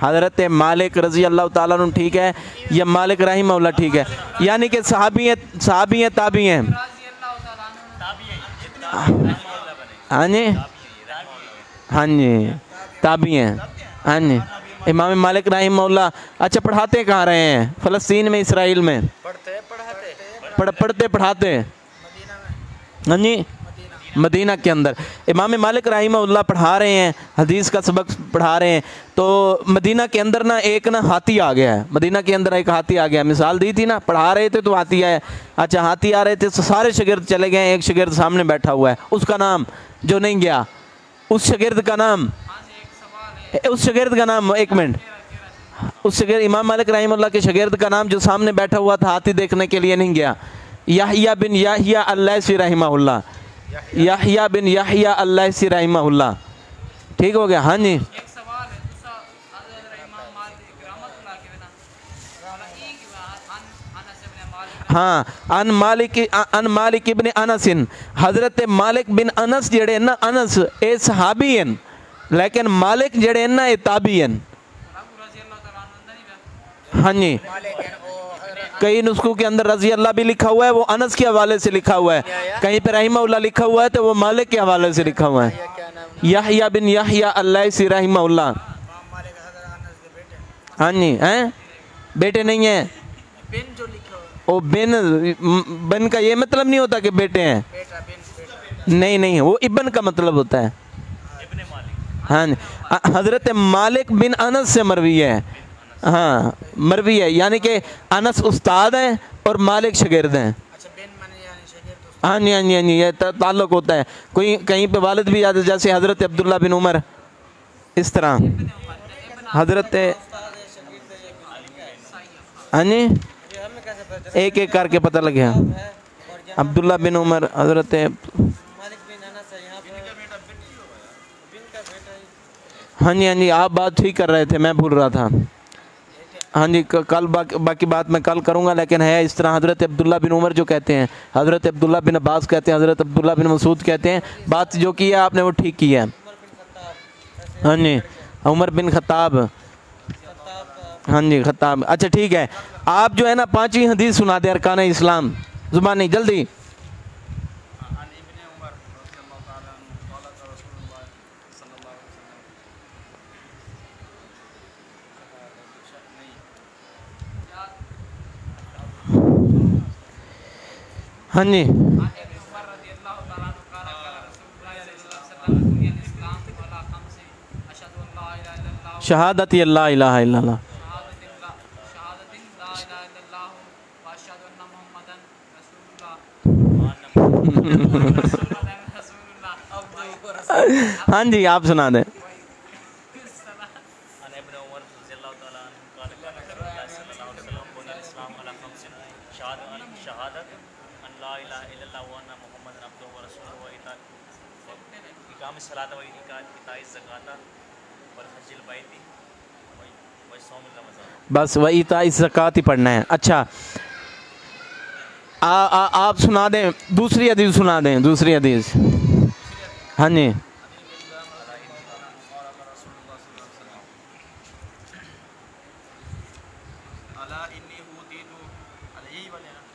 हज़रत मालिक रज़ी अल्लाह ताला अन्हु ठीक है, या मालिक रहमहुल्लाह ठीक है? यानी कि सहाबी हैं ताबी हैं? हाँ जी, हाँ जी, ताबी हैं। हाँ जी, इमाम मालिक रहमहुल्लाह। अच्छा, पढ़ाते कहाँ रहे हैं? फ़लस्तीन में, इसराइल में? पढ़ते पढ़ाते? हाँ जी, मदीना के अंदर। इमाम मालिक रहमहुल्लाह पढ़ा रहे हैं, हदीस का सबक पढ़ा रहे हैं, तो मदीना के अंदर ना एक ना हाथी आ गया है। मदीना के अंदर एक हाथी आ गया, मिसाल दी थी ना, पढ़ा रहे थे तो हाथी आया। अच्छा, हाथी आ रहे थे तो सारे शागिर्द चले गए, एक शागिर्द सामने बैठा हुआ है, उसका नाम जो नहीं गया, उस शागिर्द का नाम, उस शागिर्द का नाम, 1 मिनट, उस शागिर्द इमाम मालिक रहमहुल्लाह के शागिर्द का नाम जो सामने बैठा हुआ था हाथी देखने के लिए नहीं गया, याह्या बिन याह्या अल-लैसी रहमहुल्लाह। याहिया बिन याहिया अल्लासी रहमहुल्लाह। ठीक हो गया। हाँ जी, एक सवाल है दूसरा, हज़रत इमाम मालिक रहमतुल्लाह के बिना वाला ई कि अनस इब्न मालिक, हाँ, अन मालिक इब्न अनस, हज़रत मालिक बिन अनस जड़े ना, अनस ए सहाबी हैं, लेकिन मालिक जड़े ना ए ताबी हैं। अबू रज़ी अल्लाह तआला अन्हु नहीं बा हाँ जी, कई नुस्खों के अंदर रज़ी अल्लाह भी लिखा हुआ है, वो अनस के हवाले से लिखा हुआ है, कहीं पे रहमहुल्लाह लिखा हुआ है तो वो मालिक के हवाले से लिखा हुआ है। याहिया बिन याहिया अल्लासी रहमहुल्लाह। हाँ जी, हैं बेटे नहीं हैं, बिन जो लिखा हुआ वो बिन का ये मतलब नहीं होता कि बेटे हैं, बेटा बिन नहीं नहीं, वो इब्न का मतलब होता है। हाँ जी, हज़रत मालिक बिन अनस से मरवी है। हाँ, मरवी है, यानी कि अनस उस्ताद हैं और मालिक शागिर्द हैं। अच्छा बिन माने यानी शागिर्द हाँ जी, हाँ जी, हाँ जी, ये ताल्लुक होता है। कोई कहीं पे वालिद भी आते, जैसे हज़रत अब्दुल्ला बिन उमर, इस तरह हज़रत। हाँ जी, एक एक करके पता लग गया। अब्दुल्ला बिन उमर, हज़रत मालिक बिन अनस है यहाँ पर, बिन का बेटा ही। हाँ जी, हाँ जी, आप बात ठीक कर रहे थे, मैं भूल रहा था। हाँ जी, कल बाकी बात मैं कल करूँगा, लेकिन है इस तरह। हज़रत अब्दुल्ला बिन उमर जो कहते हैं, हज़रत अब्दुल्ला बिन अब्बास कहते हैं, हज़रत अब्दुल्ला बिन मसूद कहते हैं। बात जो की है आपने वो ठीक की है। हाँ जी, उमर बिन खत्ताब, हाँ जी खत्ताब। अच्छा ठीक है, आप जो है ना 5वीं हदीस सुना दे अरकान इस्लाम ज़ुबानी, जल्दी। हाँ जी, शहादत अल्ला इलाहा इल्लल्लाह। हाँ जी, आप सुना दें। बस वही था, इस ज़कात ही पढ़ना है। अच्छा, आप सुना दें दूसरी हदीस, सुना दें दूसरी हदीस। हाँ जी,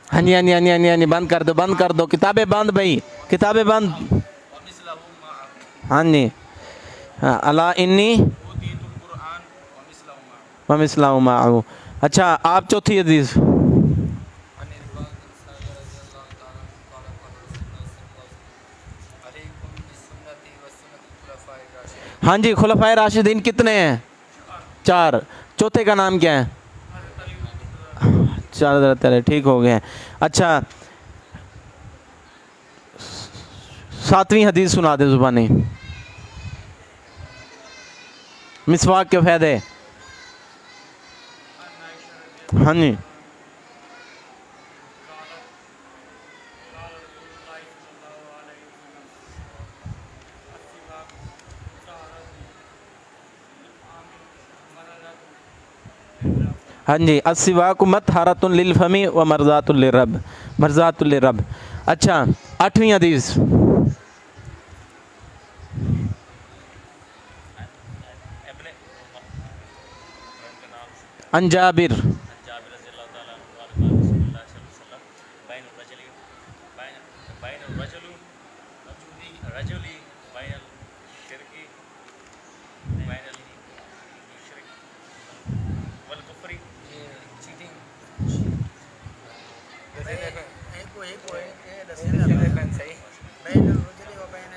हाँ जी, हाँ जी, हाँ जी, हाँ जी, हाँ जी, बंद कर दो, बंद कर दो, किताबें बंद भाई, किताबें बंद। हाँ जी, हाँ, अला इन्नी वमिस्लहु माअहू। अच्छा, आप चौथी हदीस। हाँ जी, खुलफाए राशिदीन कितने हैं? 4। चौथे का नाम क्या है? 4 ठीक हो गए। अच्छा, 7वीं हदीस सुना दे ज़ुबानी। मिसवाक के फ़ायदे। हाँ जी, हाँ जी, अस्सिवाकु मतहरतुन लिल फमी व मरज़ातुल लिरब, मरज़ातुल लिरब। अच्छा, 8वीं हदीस। अन जाबिर,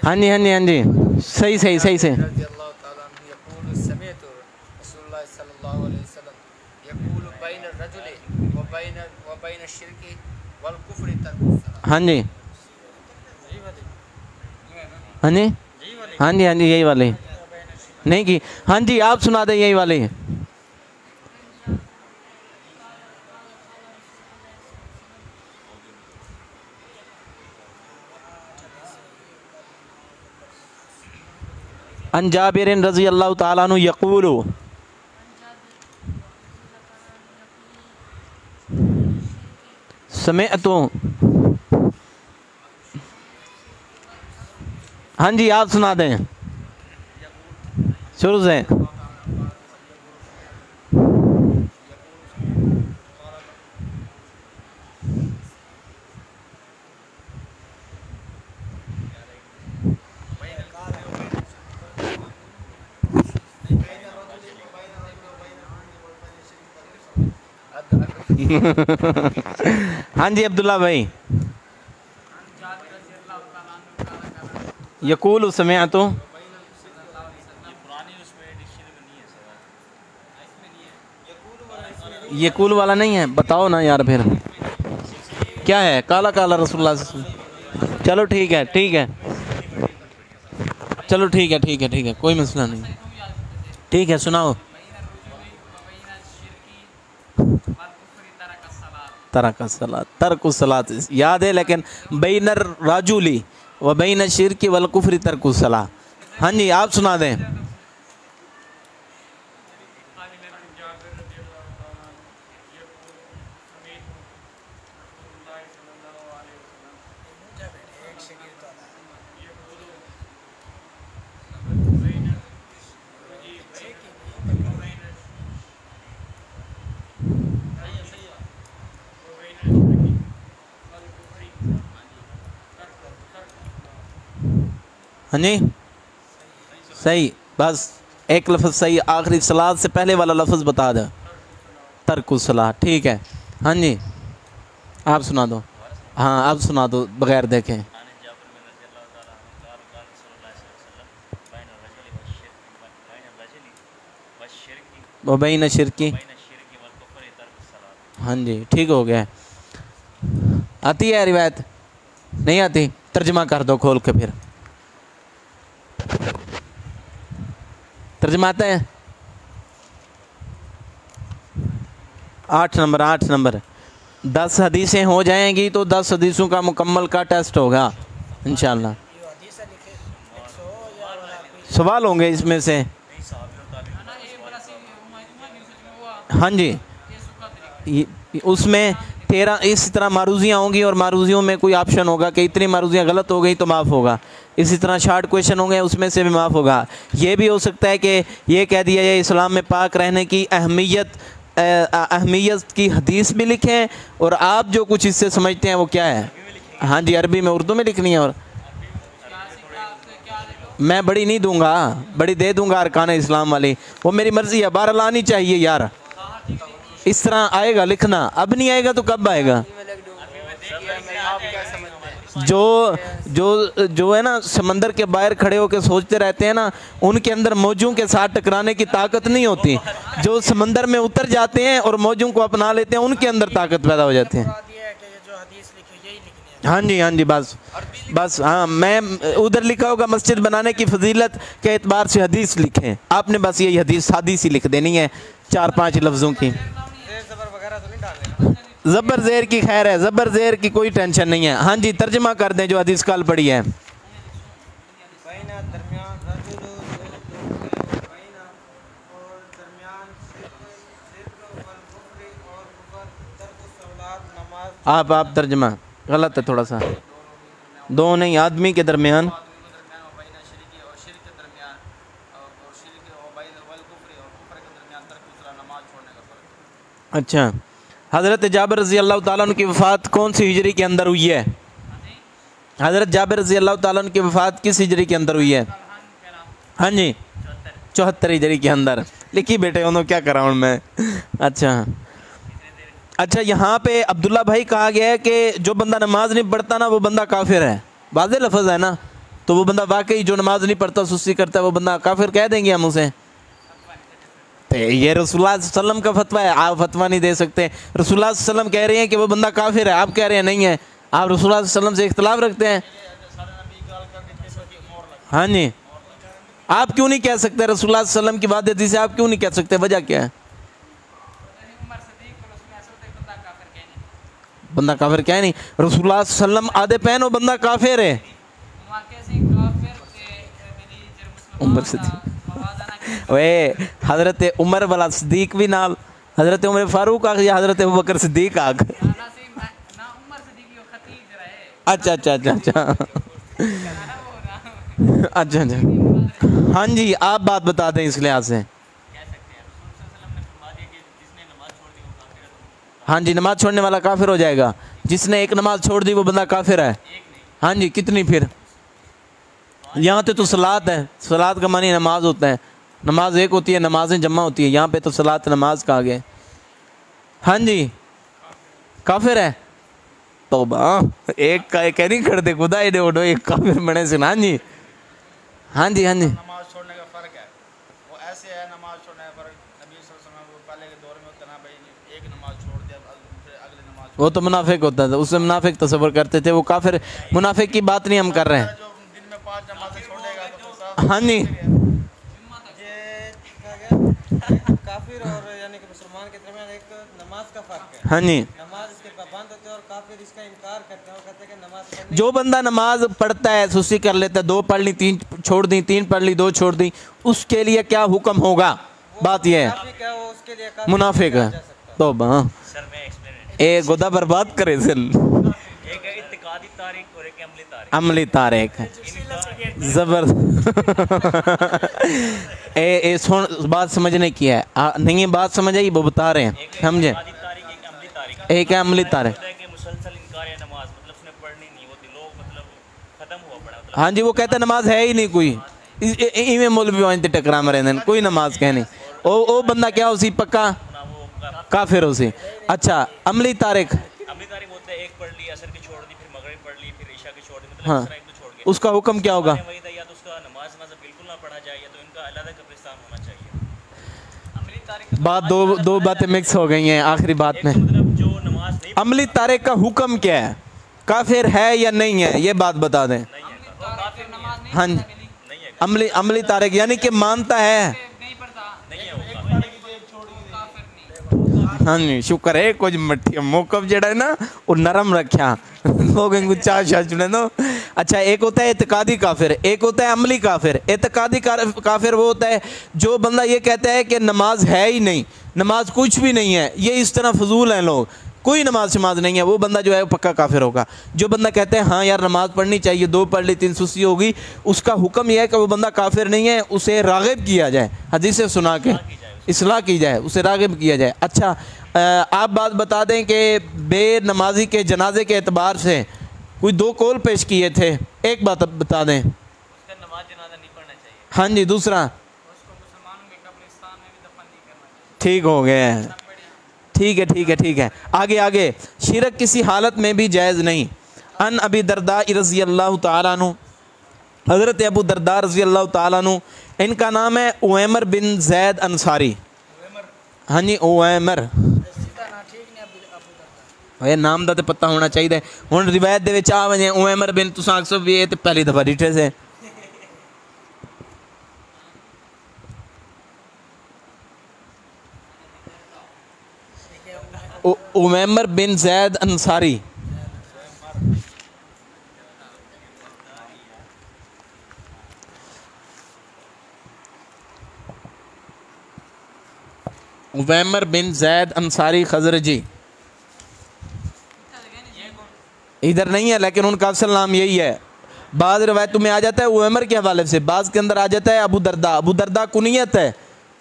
हाँ जी, हाँ जी, हाँ जी, सही सही सही से। हाँ जी, हाँ जी, हाँ जी, हाँ जी, यही वाले नहीं की। हाँ जी, आप सुना दें यही वाले। अन जाबिर रज़ी अल्लाह ताला अन्हु यक़ूलु, समिअतु, हाँ जी आप सुना दें शुरू से। हाँ जी अब्दुल्ला भाई। यकूल उसमें तो यकूल वाला नहीं है, बताओ ना यार फिर क्या है। काला काला रसूलुल्लाह। चलो ठीक है ठीक है, चलो ठीक है ठीक है ठीक है, कोई मसला नहीं, ठीक है सुनाओ। तर्कुस्सलात याद है, लेकिन बैनर राजुली व बैन शिरकी वल कुफ्री तर्कुस्सलात। हाँ जी आप सुना दें। हाँ जी सही, बस एक लफ्ज़ सही, आखिरी सलात से पहले वाला लफ्ज़ बता दो, तर्कुस्सलात। ठीक है हाँ जी आप सुना दो। हाँ आप सुना दो बगैर देखें। वो बैन शिरकी, हाँ जी ठीक हो गया। आती है रिवायत? नहीं आती? तर्जमा कर दो खोल के फिर। तर्जमा आता है? 8 नंबर 8 नंबर। 10 हदीसें हो जाएंगी तो 10 हदीसों का मुकम्मल का टेस्ट होगा इंशाल्लाह। सवाल होंगे इसमें से। हाँ जी उसमें 13 इस तरह मारूजियाँ होंगी और मारूजियों में कोई ऑप्शन होगा कि इतनी मारूजियाँ गलत हो गई तो माफ़ होगा। इसी तरह शार्ट क्वेश्चन होंगे उसमें से भी माफ़ होगा। ये भी हो सकता है कि ये कह दिया जाए इस्लाम में पाक रहने की अहमियत की हदीस भी लिखें और आप जो कुछ इससे समझते हैं वो क्या है। हाँ जी अरबी में उर्दू में लिखनी है। और मैं बड़ी नहीं दूंगा, बड़ी दे दूंगा अरकान इस्लाम वाली, वो मेरी मर्ज़ी है, बारह लानी चाहिए यार। इस तरह आएगा लिखना, अब नहीं आएगा तो कब आएगा। जो है ना समंदर के बाहर खड़े होकर सोचते रहते हैं ना, उनके अंदर मौजों के साथ टकराने की ताकत नहीं होती। जो समंदर में उतर जाते हैं और मौजों को अपना लेते हैं उनके अंदर ताकत पैदा हो जाती है। हाँ जी बस हाँ, मैं उधर लिखा होगा मस्जिद बनाने की फजीलत के एतबार से हदीस लिखें, आपने बस यही हदीस ही लिख देनी है 4-5 लफ्ज़ों की। ज़बर ज़ेर की खैर है, ज़बर ज़ेर की कोई टेंशन नहीं है। हाँ जी तर्जमा कर दें जो हदीस कल पढ़ी है। आप तर्जमा गलत है थोड़ा सा, दो नहीं आदमी के दरमियान। अच्छा हज़रत जाबिर रज़ी अल्लाह ताला अन्हु की वफ़ात कौन सी हिजरी के अंदर हुई है? हज़रत जाबिर रज़ी अल्लाह ताला अन्हु की वफ़ात किस हिजरी के अंदर हुई है? हाँ जी 74 हिजरी के अंदर। लिखी बेटे उन्होंने क्या करा हूँ मैं। अच्छा यहाँ पे अब्दुल्ला भाई कहा गया है कि जो बंदा नमाज नहीं पढ़ता ना वो बंदा काफिर है। वाज़े लफ्ज़ है ना, तो वो बंदा वाकई जो नमाज नहीं पढ़ता सुस्ती करता है वो बंदा काफिर कह देंगे हम उसे। तो ये रसूलुल्लाह सल्लम का फतवा है, आप फतवा नहीं दे सकते। रसूलुल्लाह सल्लम कह रहे हैं कि वो बंदा काफिर है, आप कह रहे हैं नहीं है। आप रसूलुल्लाह सल्लम से इख्तिलाफ रखते हैं। हाँ जी आप क्यों नहीं कह सकते रसूलुल्लाह सल्लम की बात हदीस से आप क्यों नहीं कह सकते? वजह क्या है? बंदा काफिर क्या है नहीं, रसूलुल्लाह सल्लम आधे पैन हो बंदा काफिर है। उमर सिद्दीक वे हज़रत उमर वाला सिद्दीक भी नाल हज़रत उमर फारूक आख या हज़रत अबू बकर सिद्दीक आख। अच्छा अच्छा अच्छा अच्छा अच्छा अच्छा हाँ जी, आप बात बता दें इस लिहाज से। हाँ जी, नमाज छोड़ने वाला काफिर हो जाएगा। जिसने एक नमाज छोड़ दी वो बंदा काफिर है। हाँ जी, कितनी फिर? यहाँ पे तो सलात है, सलात का मानी नमाज होता है, नमाज एक होती है, नमाजें जमा होती है, यहाँ पे तो सलात नमाज का आगे। हाँ जी, काफिर है। तो एक का एक नहीं करते खुदा ही दे एक काफिर बने से। हाँ जी हाँ जी हाँ जी, नमाज छोड़ने का फ़र्क है, वो ऐसे है नमाज छोड़ने का फ़र्क। नबी सल्लल्लाहु अलैहि वसल्लम वो पहले के दौर में होता ना भाई, एक नमाज छोड़ दिया फिर अगले नमाज वो तो मुनाफिक होता था, उससे मुनाफिक तसव्वुर करते थे। वो काफिर मुनाफिक की बात नहीं हम कर रहे हैं। जो दिन में 5 नमाजें छोड़ेगा तो साहब हाँ जी, ये क्या गया काफिर और यानी कि मुसलमान के दरमियान एक नमाज का फर्क है। हाँ जी, नमाज इसके पाबंद होते हैं और काफिर इसका इनकार करते हैं और कहते हैं कि नमाज पढ़नी जो बंदा नमाज पढ़ता है सुस्ती कर लेता है, 2 पढ़ ली 3 छोड़ दी, 3 पढ़ ली 2 छोड़ दी, उसके लिए क्या हुक्म होगा? बात यह है, काफिर है, वो उसके लिए काफिर मुनाफिक है। कहा जा सकता है। तो सर मैं एक्सप्लेन ए गोदा बर्बाद करे सिल। एक है इत्तिकादी तारीख और एक है अमली तारीख। अमली तारीख जबर ए सुन, बात समझने की है नहीं है, बात समझ आई, वो बता रहे हैं, समझे? इत्तिकादी तारीख एक अमली तारीख। एक है अमली तारीख। होता है कि मुसलसल इनकार है नमाज, मतलब उसने पढ़नी नहीं होती, लोग मतलब खत्म हुआ पड़ा, मतलब हाँ जी, वो कहता है नमाज है ही नहीं कोई, इवें मौलवी वांते टकरा में रहने कोई नमाज कहनी। ओ बंदा क्या उसी पक्का ना वो काफिर उसी। अच्छा, अमली तारीख, अमली तारीख बोलते हैं एक पढ़ ली, असर की छोड़ दी, फिर मगरिब पढ़ ली, फिर ईशा की छोड़ दी, मतलब हाँ, इस तरह एक तो छोड़ के उसका हुक्म क्या होगा? वही था, या तो उसका नमाज बिल्कुल ना पढ़ा जाए, या तो इनका अलग कब्रिस्तान होना चाहिए। अमली तारीख बात दो बातें मिक्स हो गई हैं आखिरी बात में। मतलब जो नमाज नहीं अमली तारीख का हुक्म क्या है? काफिर है या नहीं है, ये बात बता दें। काफिर नमाज नहीं हाँ जी, नहीं है, अमली तारीख यानी कि मानता है। नहीं है वो हाँ जी, शुक्र है कुछ मट्टी मौकफ जड़ा है ना वो नरम रखा लोग इनको चाह शाह चुने दो। अच्छा, एक होता है एतकादी काफिर, एक होता है अमली काफिर। एतकादी काफिर वो होता है जो बंदा ये कहता है कि नमाज है ही नहीं, नमाज कुछ भी नहीं है, ये इस तरह फजूल हैं लोग, कोई नमाज नहीं है, वो बंदा जो है वो पक्का काफिर होगा। जो बंदा कहते हैं हाँ यार नमाज पढ़नी चाहिए, 2 पढ़ ली 3 सुस्ती होगी, उसका हुक्म यह है कि वो बंदा काफिर नहीं है, उसे रागिब किया जाए, हदीस से सुना के इस्लाह की जाए, उसे रागिब किया जाए। अच्छा, आप बात बता दें कि बेनमाजी के जनाजे के एतबार से कोई 2 कौल पेश किए थे, एक बात बता दें। उसका नमाज जनाजा नहीं पढ़ना चाहिए। हाँ जी, दूसरा उसको मुसलमानों के कब्रिस्तान में भी दफन नहीं करना चाहिए। ठीक हो गया, ठीक है। आगे शिरक किसी हालत में भी जायज़ नहीं। अन अबी दरदा रज़ी अल्लाह तआला अन्हु, हज़रत अबू दरदा रज़ी अल्लाह तआला अन्हु, इनका नाम है उमर बिन ज़ैद अंसारी। हाँ जी, उमर भाई नाम का तो पता होना चाहिए। हुण रिवायत दे विच आ वने उमर बिन, तुसां अक्सर भी ये पहली दफ़ा डिठे से। उमर बिन ज़ैद अंसारी, उमर बिन ज़ैद अंसारी खज़रजी, इधर नहीं है लेकिन उनका असल नाम यही है। बाज़ रवायतों में आ जाता है उमर के हवाले से, बाज़ के अंदर आ जाता है अबू दरदा। अबू दरदा कुनियत है,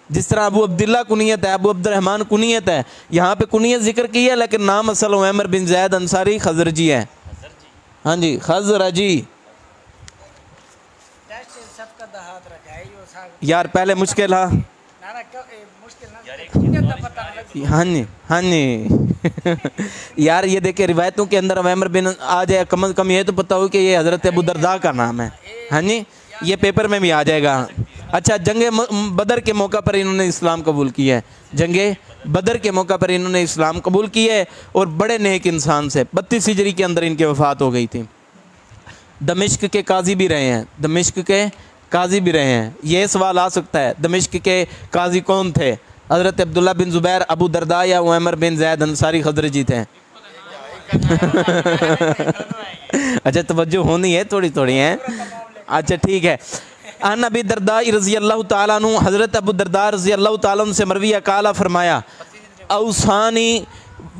जिस तरह अबू अब्दुल्ला कुनियत है, अबू अब्दुर्रहमान कुनियत है। यहाँ पे कुनियत जिक्र की है लेकिन नाम असल उमर बिन ज़ैद अंसारी खज़रजी है। हाँ जी, खज़रजी। यार पहले मुश्किल हाँ हाँ जी यार ये देखे रिवायतों के अंदर उमर बिन आ जाए, कम से कम ये तो पता हो कि ये हज़रत अबू दरदा का नाम है। हाँ जी, ये पेपर में भी आ जाएगा। अच्छा, जंगे बदर के मौका पर इन्होंने इस्लाम कबूल किया है, जंगे बदर के मौका पर इन्होंने इस्लाम कबूल किया है और बड़े नेक इंसान से 32 हिजरी के अंदर इनकी वफ़ात हो गई थी। दमिश्क के काजी भी रहे हैं, दमिश्क के काजी भी रहे हैं। ये सवाल आ सकता है दमिश्क के काजी कौन थे, हज़रत अब्दुल्ला बिन ज़ुबैर, अबू दरदा या उमर बिन ज़ैद अंसारी खज़रजी थे। अच्छा, तवज्जो होनी है थोड़ी है। अच्छा ठीक है, अन अबी दरदा रज़ी अल्लाह ताला अन्हु, हज़रत अबू दरदा रज़ी अल्लाह ताला अन्हु से मरवी काला फरमाया, औसानी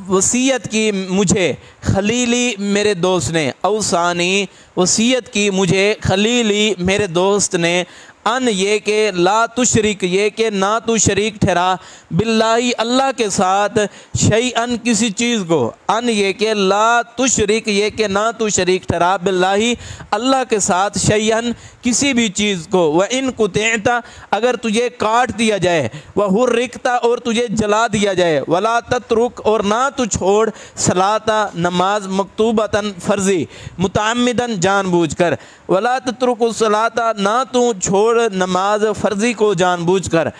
वसीयत की मुझे खलीली मेरे दोस्त ने, औसानी वसीयत की मुझे खलीली मेरे दोस्त ने, अन ये के ला तुशरिक, ये के ना तू शरीक ठहरा, बिल्लाही अल्लाह के साथ, शई अन किसी चीज़ को, अन ये के ला तुशरिक, ये के ना तू शरीक ठहरा, बिल्लाही अल्लाह के साथ, शई अन किसी भी चीज़ को, व इन कुतेता अगर तुझे काट दिया जाए, व हुर्रिकता और तुझे जला दिया जाए, वला तत्रुक और ना तू छोड़, सलाता नमाज मकतूबतन फ़र्ज़ी मुतअम्मिदन जानबूझकर, वला तत्रुक सलाता ना तू छोड़ नमाज फ़र्ज़ी को जानबूझकर।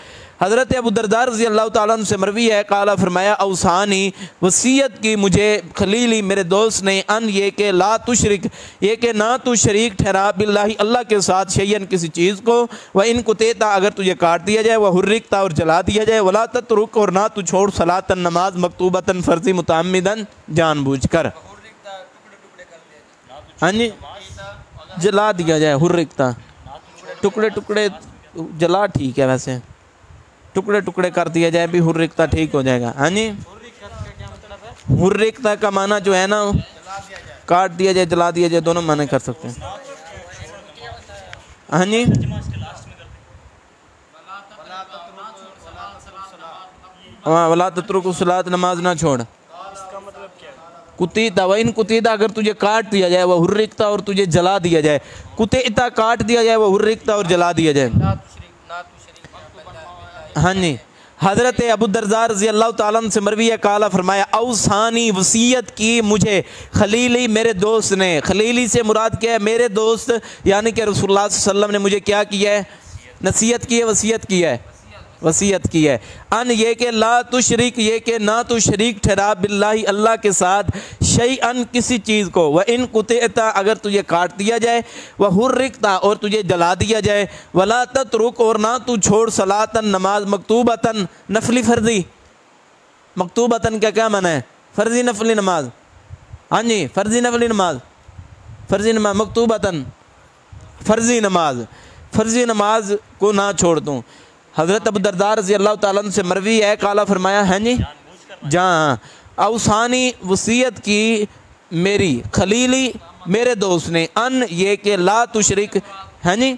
हज़रत अबू दरदा रज़ी अल्लाह ताला अन्हु से मरवी है, काला फरमाया, औसानी वसीयत की मुझे खलीली मेरे दोस्त ने, अन ये के ला तुशरिक, ये के ना तू शरीक ठहरा, बिल्लाही अल्लाह के साथ, शैयन किसी चीज़ को, व इन कुतेता अगर तुझे काट दिया जाए, वह हुर्रिकता और जला दिया जाए, वला तत्रुक और ना तू छोड़, सलातन नमाज मकतूबतन फ़र्ज़ी मुतअम्मिदन जानबूझकर। हाँ जी, जला दिया जाए, हुर्रिकता टुकड़े टुकड़े जला, ठीक है, वैसे टुकड़े टुकड़े कर दिया जाए भी हुर्रिकता ठीक हो जाएगा। हाँ जी, हुर्रिकता का माना जो है ना, काट दिया जाए, जला दिया जाए, दोनों माने कर सकते हैं। हाँ जी, हाँ, वला तत्रुकु सलात, नमाज ना छोड़। कुतीता व इन कुतीता अगर तुझे काट दिया जाए, वह हुर्रिकता और तुझे जला दिया जाए, कुतीता काट दिया जाए, वह हुर्रिकता और जला दिया जाए। हाँ जी, हज़रत अबू दरदा रज़ी अल्लाह ताला अन्हु से मरवी है, काला फरमाया, औसानी वसीयत की मुझे खलीली मेरे दोस्त ने, खलीली से मुराद क्या है, मेरे दोस्त यानी कि रसूलुल्लाह सल्लल्लाहु अलैहि वसल्लम ने मुझे क्या किया है, नसीहत की है, वसीयत की है, वसीयत की है, अन ये के ला तुशरिक, ये के ना तू शरीक ठहरा, बिल्लाही अल्लाह के साथ, शई अन किसी चीज़ को, व इन कुतेता अगर तुझे काट दिया जाए, वह हुर्रिकता और तुझे जला दिया जाए, वला तत्रुक और ना तू छोड़, सलातन नमाज मकतूबतन नफली फ़र्ज़ी, मकतूबतन का क्या माना है, फ़र्ज़ी नफली नमाज। हाँ जी, फ़र्ज़ी नफली नमाज, फ़र्ज़ी नमाज मकतूबतन, फ़र्ज़ी नमाज, फ़र्ज़ी नमाज को ना छोड़ दूँ। हज़रत अबू दरदा रज़ी अल्लाह ताला अन्हु से मरवी है, काला फरमाया, है जी, जहाँ औसानी वसीयत की मेरी खलीली मेरे दोस्त ने, अन ये के ला तुशरिक, है जी,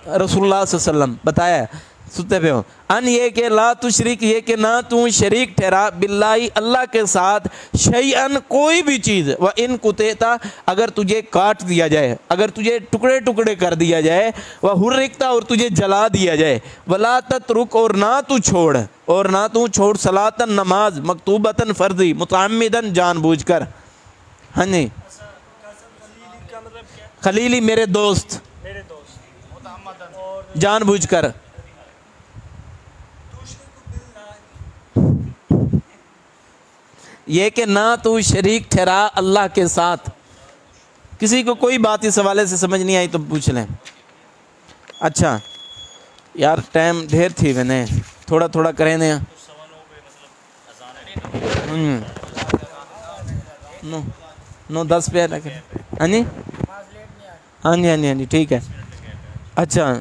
रसूलुल्लाह सल्लल्लाहु अलैहि वसल्लम बताया, सुनते पे हो, अन ये के ला तुशरिक, ये के ना तू शरीक ठहरा, बिल्लाही अल्लाह के साथ, शैअन कोई भी चीज़, व इन कुतेता अगर तुझे काट दिया जाए, अगर तुझे टुकड़े टुकड़े कर दिया जाए, वह हुर्रिकता और तुझे जला दिया जाए, वला तत्रुक और ना तू छोड़, और ना तू छोड़, सलातन नमाज मकतूबतन फ़र्ज़ी मुतअम्मिदन जानबूझकर। हाँ जी, खलीली मेरे दोस्त, जानबूझकर। ये कि ना तू शरीक ठहरा अल्लाह के साथ। किसी को कोई बात इस हवाले से समझ नहीं आई तो पूछ लें। अच्छा यार, टाइम ढेर थी, मैंने थोड़ा थोड़ा करें ने। नो 10 पे लगे। हाँ जी, हाँ जी, हाँ जी, हाँ जी, ठीक है। अच्छा,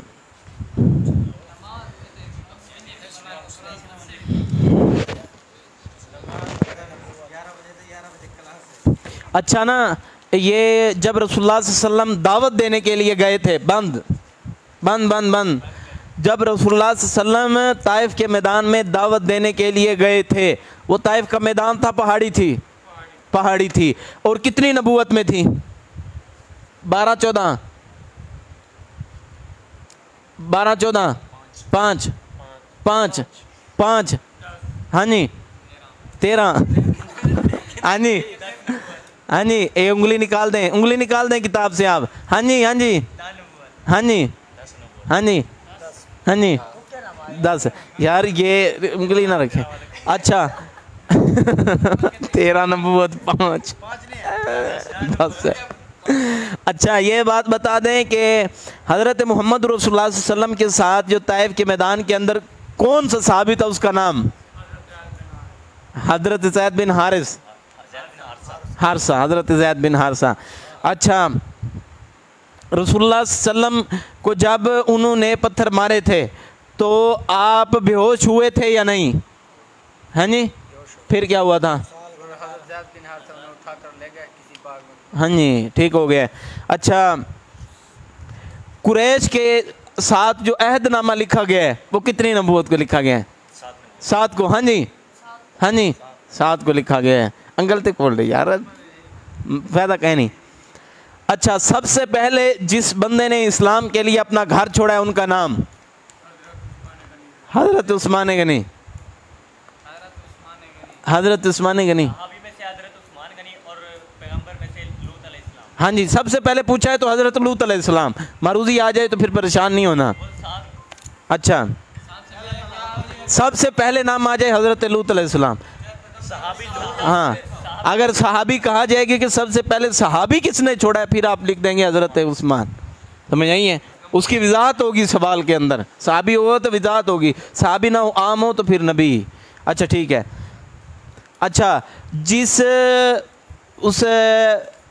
अच्छा ना, ये जब रसूलुल्लाह सल्लल्लाहु अलैहि वसल्लम दावत देने के लिए गए थे, बंद बंद बंद बंद, जब रसूलुल्लाह सल्लल्लाहु अलैहि वसल्लम ताइफ के मैदान में दावत देने के लिए गए थे, वो ताइफ का मैदान था, पहाड़ी थी, पहाड़ी थी। और कितनी नबूवत में थी? 12-14, 12-14, 5 5 5, हाँ जी 13, हाँ जी, हाँ जी, एक उंगली निकाल दें, उंगली निकाल दें किताब से आप। हाँ जी, हाँ जी, हाँ जी, हाँ जी, हाँ जी, 10। यार ये उंगली ना रखें। अच्छा 13 नबूवत 5 10। अच्छा ये बात बता दें कि हज़रत मोहम्मद रसूलुल्लाह सल्लल्लाहु अलैहि वसल्लम के साथ जो ताइफ के मैदान के अंदर कौन सा सहाबी था, उसका नाम हज़रत ज़ैद बिन हारिसा, हज़रत ज़ैद बिन हारिसा। अच्छा रसूलुल्लाह सल्लम को जब उन्होंने पत्थर मारे थे तो आप बेहोश हुए थे या नहीं? हाँ जी, फिर क्या हुआ था? हाँ जी, ठीक हो गया। अच्छा, कुरैश के साथ जो अहदनामा लिखा गया है वो कितनी नबूवत को लिखा गया है? 7 को। हाँ जी, हाँ जी, 7 को लिखा गया है। अंकल तक बोल रही यार, फायदा कहीं नहीं। अच्छा, सबसे पहले जिस बंदे ने इस्लाम के लिए अपना घर छोड़ा है उनका नाम? हजरत उस्मान गनी। हजरत उस्मान गनी। हाँ जी, सबसे पहले पूछा है तो हजरत लूत अलैहिस्सलाम। मारूजी आ जाए तो फिर परेशान नहीं होना। अच्छा, सबसे पहले नाम आ जाए हजरत लूत अलैहिस्सलाम। हाँ, अगर सहाबी कहा जाएगी कि सबसे पहले सहाबी किसने छोड़ा है, फिर आप लिख देंगे हजरत उस्मान। समझ आई है? उसकी वजाहत होगी सवाल के अंदर। सहाबी हो तो वजाहत होगी, सहाबी ना हो, आम हो तो फिर नबी। अच्छा ठीक है। अच्छा, जिस उस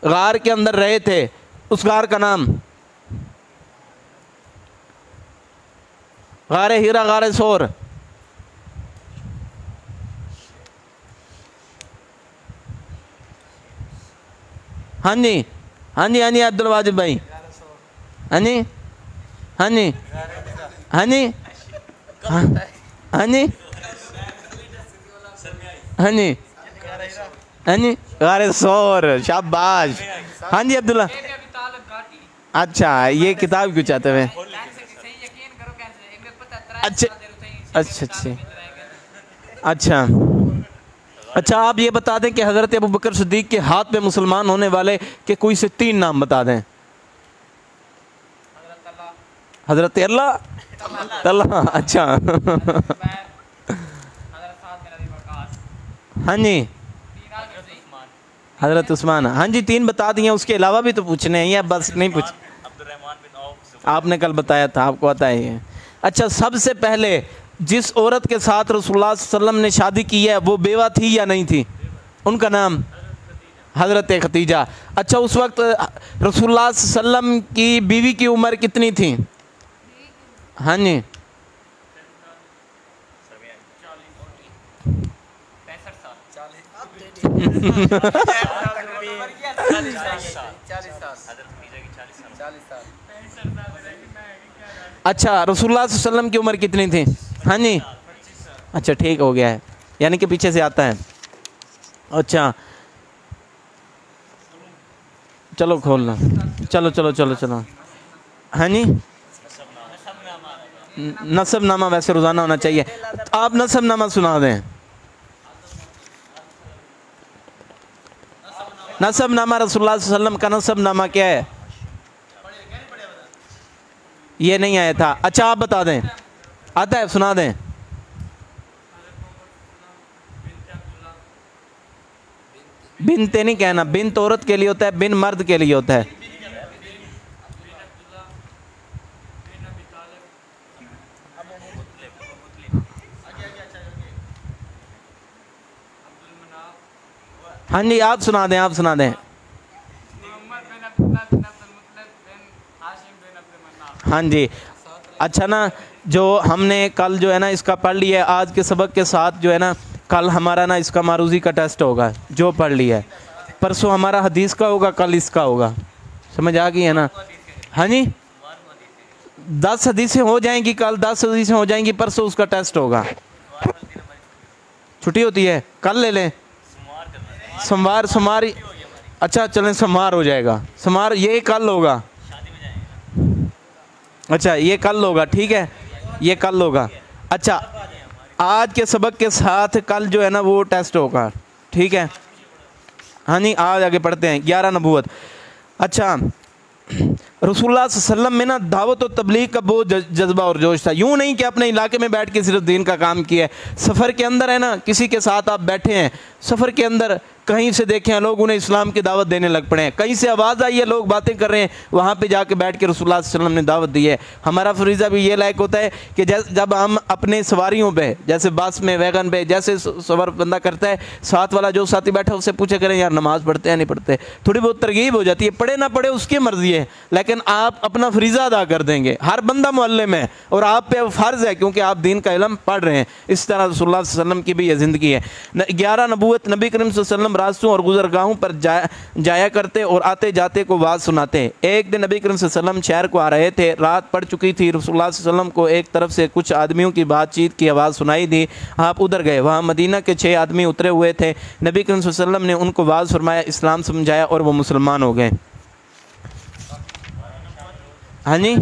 गार के अंदर रहे थे उस गार का नाम? गारे हीरा, गारे सोर। हाँ जी, हाँ जी, हाँ जी, अब्दुल वाजिब भाई। हाँ जी, हाँ जी, हाँ जी, हाँ जी, हाँ जी, हाँ जी, गारे सोर। शाबाश। हाँ जी अब्दुल्ला। अच्छा, ये किताब क्यों चाहते हुए? अच्छा अच्छा अच्छा अच्छा अच्छा, आप ये बता दें कि हज़रत अबू बकर सिद्दीक़ के हाथ में मुसलमान होने वाले के कोई से 3 नाम बता दें। हज़रत अल्लाह। अच्छा हाँ जी, हज़रत उस्मान। हाँ जी, 3 बता दिए, उसके अलावा भी तो पूछने हैं या बस नहीं पूछ? आपने कल बताया था, आपको आता है। अच्छा, सबसे पहले जिस औरत के साथ रसूलुल्लाह सल्लल्लाहु अलैहि वसल्लम ने शादी की है वो बेवा थी या नहीं थी? उनका नाम? हज़रत खतीजा। अच्छा, उस वक्त रसूलुल्लाह सल्लल्लाहु अलैहि वसल्लम की बीवी की उम्र कितनी थी? हाँ जी, 40 साल। अच्छा, रसूलुल्लाह सल्लल्लाहु अलैहि वसल्लम की उम्र कितनी थी? हाँ जी, अच्छा ठीक हो गया है, यानी कि पीछे से आता है। अच्छा चलो खोलना, चलो चलो चलो चलो। हाँ जी, नसब नामा वैसे रोज़ाना होना चाहिए। आप नसब नामा सुना दें। नसब नामा रसूलुल्लाह सल्लल्लाहु अलैहि वसल्लम का नसब नामा क्या है? ये नहीं आया था। अच्छा आप बता दें, आता है, सुना दें। बिनते नहीं कहना, बिन औरत के लिए होता है, बिन मर्द के लिए होता है। हाँ जी, आप सुना दें, आप सुना दें। हाँ जी, अच्छा ना, जो हमने कल जो है ना इसका पढ़ लिया है, आज के सबक के साथ जो है ना कल हमारा ना इसका मारूजी का टेस्ट होगा, जो पढ़ लिया है। परसों हमारा हदीस का होगा, कल इसका होगा। समझ आ गई है ना? हाँ जी, 10 हदीसें हो जाएंगी कल, 10 हदीसें हो जाएंगी परसों, उसका टेस्ट होगा। छुट्टी होती है, कल ले लें, सोमवार। सोमवार, अच्छा चलें, सोमवार हो जाएगा। सोमवार ये कल होगा। अच्छा ये कल होगा, ठीक है, ये कल होगा। अच्छा, आज के सबक के साथ कल जो है ना वो टेस्ट होगा, ठीक है। हाँ जी, आज आगे पढ़ते हैं। 11 नबूवत। अच्छा, रसूलुल्लाह सल्लल्लाहु अलैहि वसल्लम में ना दावत और तबलीग का बहुत जज्बा और जोश था। यूँ नहीं कि अपने इलाके में बैठ के सिर्फ दीन का काम किया है। सफ़र के अंदर है ना, किसी के साथ आप बैठे हैं, सफ़र के अंदर कहीं से देखे हैं लोग उन्हें इस्लाम की दावत देने लग पड़े हैं, कहीं से आवाज़ आई है लोग बातें कर रहे हैं, वहाँ पे जाके बैठ के रसूलुल्लाह सल्लल्लाहु अलैहि वसल्लम ने दावत दी है। हमारा फरीज़ा भी ये लायक होता है कि जब हम अपने सवारियों पे, जैसे बस में, वैगन पे, जैसे सफ़र बंदा करता है, साथ वाला जो साथी बैठा उससे पूछे करें यार नमाज़ पढ़ते हैं नहीं पढ़ते, थोड़ी बहुत तरगीब हो जाती है। पढ़े ना पढ़े उसकी मर्ज़ी है, लेकिन आप अपना फरीज़ा अदा कर देंगे। हर बंदा मुअल्लिम है और आप पे फ़र्ज़ है क्योंकि आप दीन का इल्म पढ़ रहे हैं। इस तरह रसूलुल्लाह सल्लल्लाहु अलैहि वसल्लम की भी यह ज़िंदगी है। 11 नबूवत, नबी करीम सल्लल्लाहु अलैहि वसल्लम रास्तों और गुज़रगाहों पर जाया करते और आते जाते को वाज़ सुनाते। एक दिन नबी करीम सल्लल्लाहु अलैहि वसल्लम शहर को आ रहे थे, रात पड़ चुकी थी। रसूलुल्लाह सल्लल्लाहु अलैहि वसल्लम को एक तरफ से कुछ आदमियों की बातचीत की आवाज़ सुनाई दी। आप उधर गए, वहाँ मदीना के 6 आदमी उतरे हुए थे। नबी करीम सल्लल्लाहु अलैहि वसल्लम ने उनको वाज़ फरमाया, इस्लाम समझाया और वो मुसलमान हो गए। हाँ जी,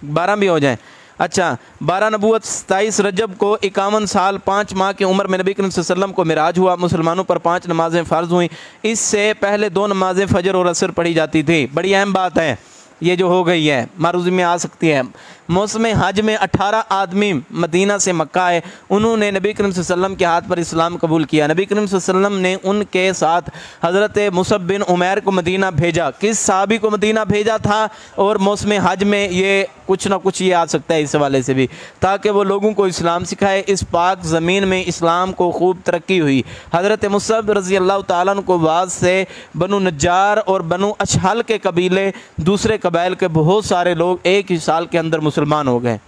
12 भी हो जाए। अच्छा, 12 नबूवत 27 रजब को 51 साल 5 माह की उम्र में नबी करीम सल्लल्लाहु अलैहि वसल्लम को मिराज हुआ। मुसलमानों पर 5 नमाजें फ़र्ज़ हुई। इससे पहले 2 नमाजें फ़जर और असर पढ़ी जाती थी। बड़ी अहम बात है ये जो हो गई है, मारूज़ी में आ सकती है। मौसम हज में 18 आदमी मदीना से मक्का आए, उन्होंने नबी करीम सल्लल्लाहु अलैहि वसल्लम के हाथ पर इस्लाम कबूल किया। नबी करीम सल्लल्लाहु अलैहि वसल्लम ने उनके साथ हज़रत मुसअब बिन उमैर को मदीना भेजा। किस साहबी को मदीना भेजा था? और मौसम हज में ये कुछ ना कुछ ये आ सकता है इस हवाले से भी, ताकि वो लोगों को इस्लाम सिखाए। इस पाक ज़मीन में इस्लाम को खूब तरक्की हुई। हज़रत मुसअब रज़ी अल्लाह तआला अन्हु को वाज़ से बनु नज्जार और बनु अशहल के कबीले, दूसरे कबाइल के बहुत सारे लोग एक ही साल के अंदर मुसलमान हो गए।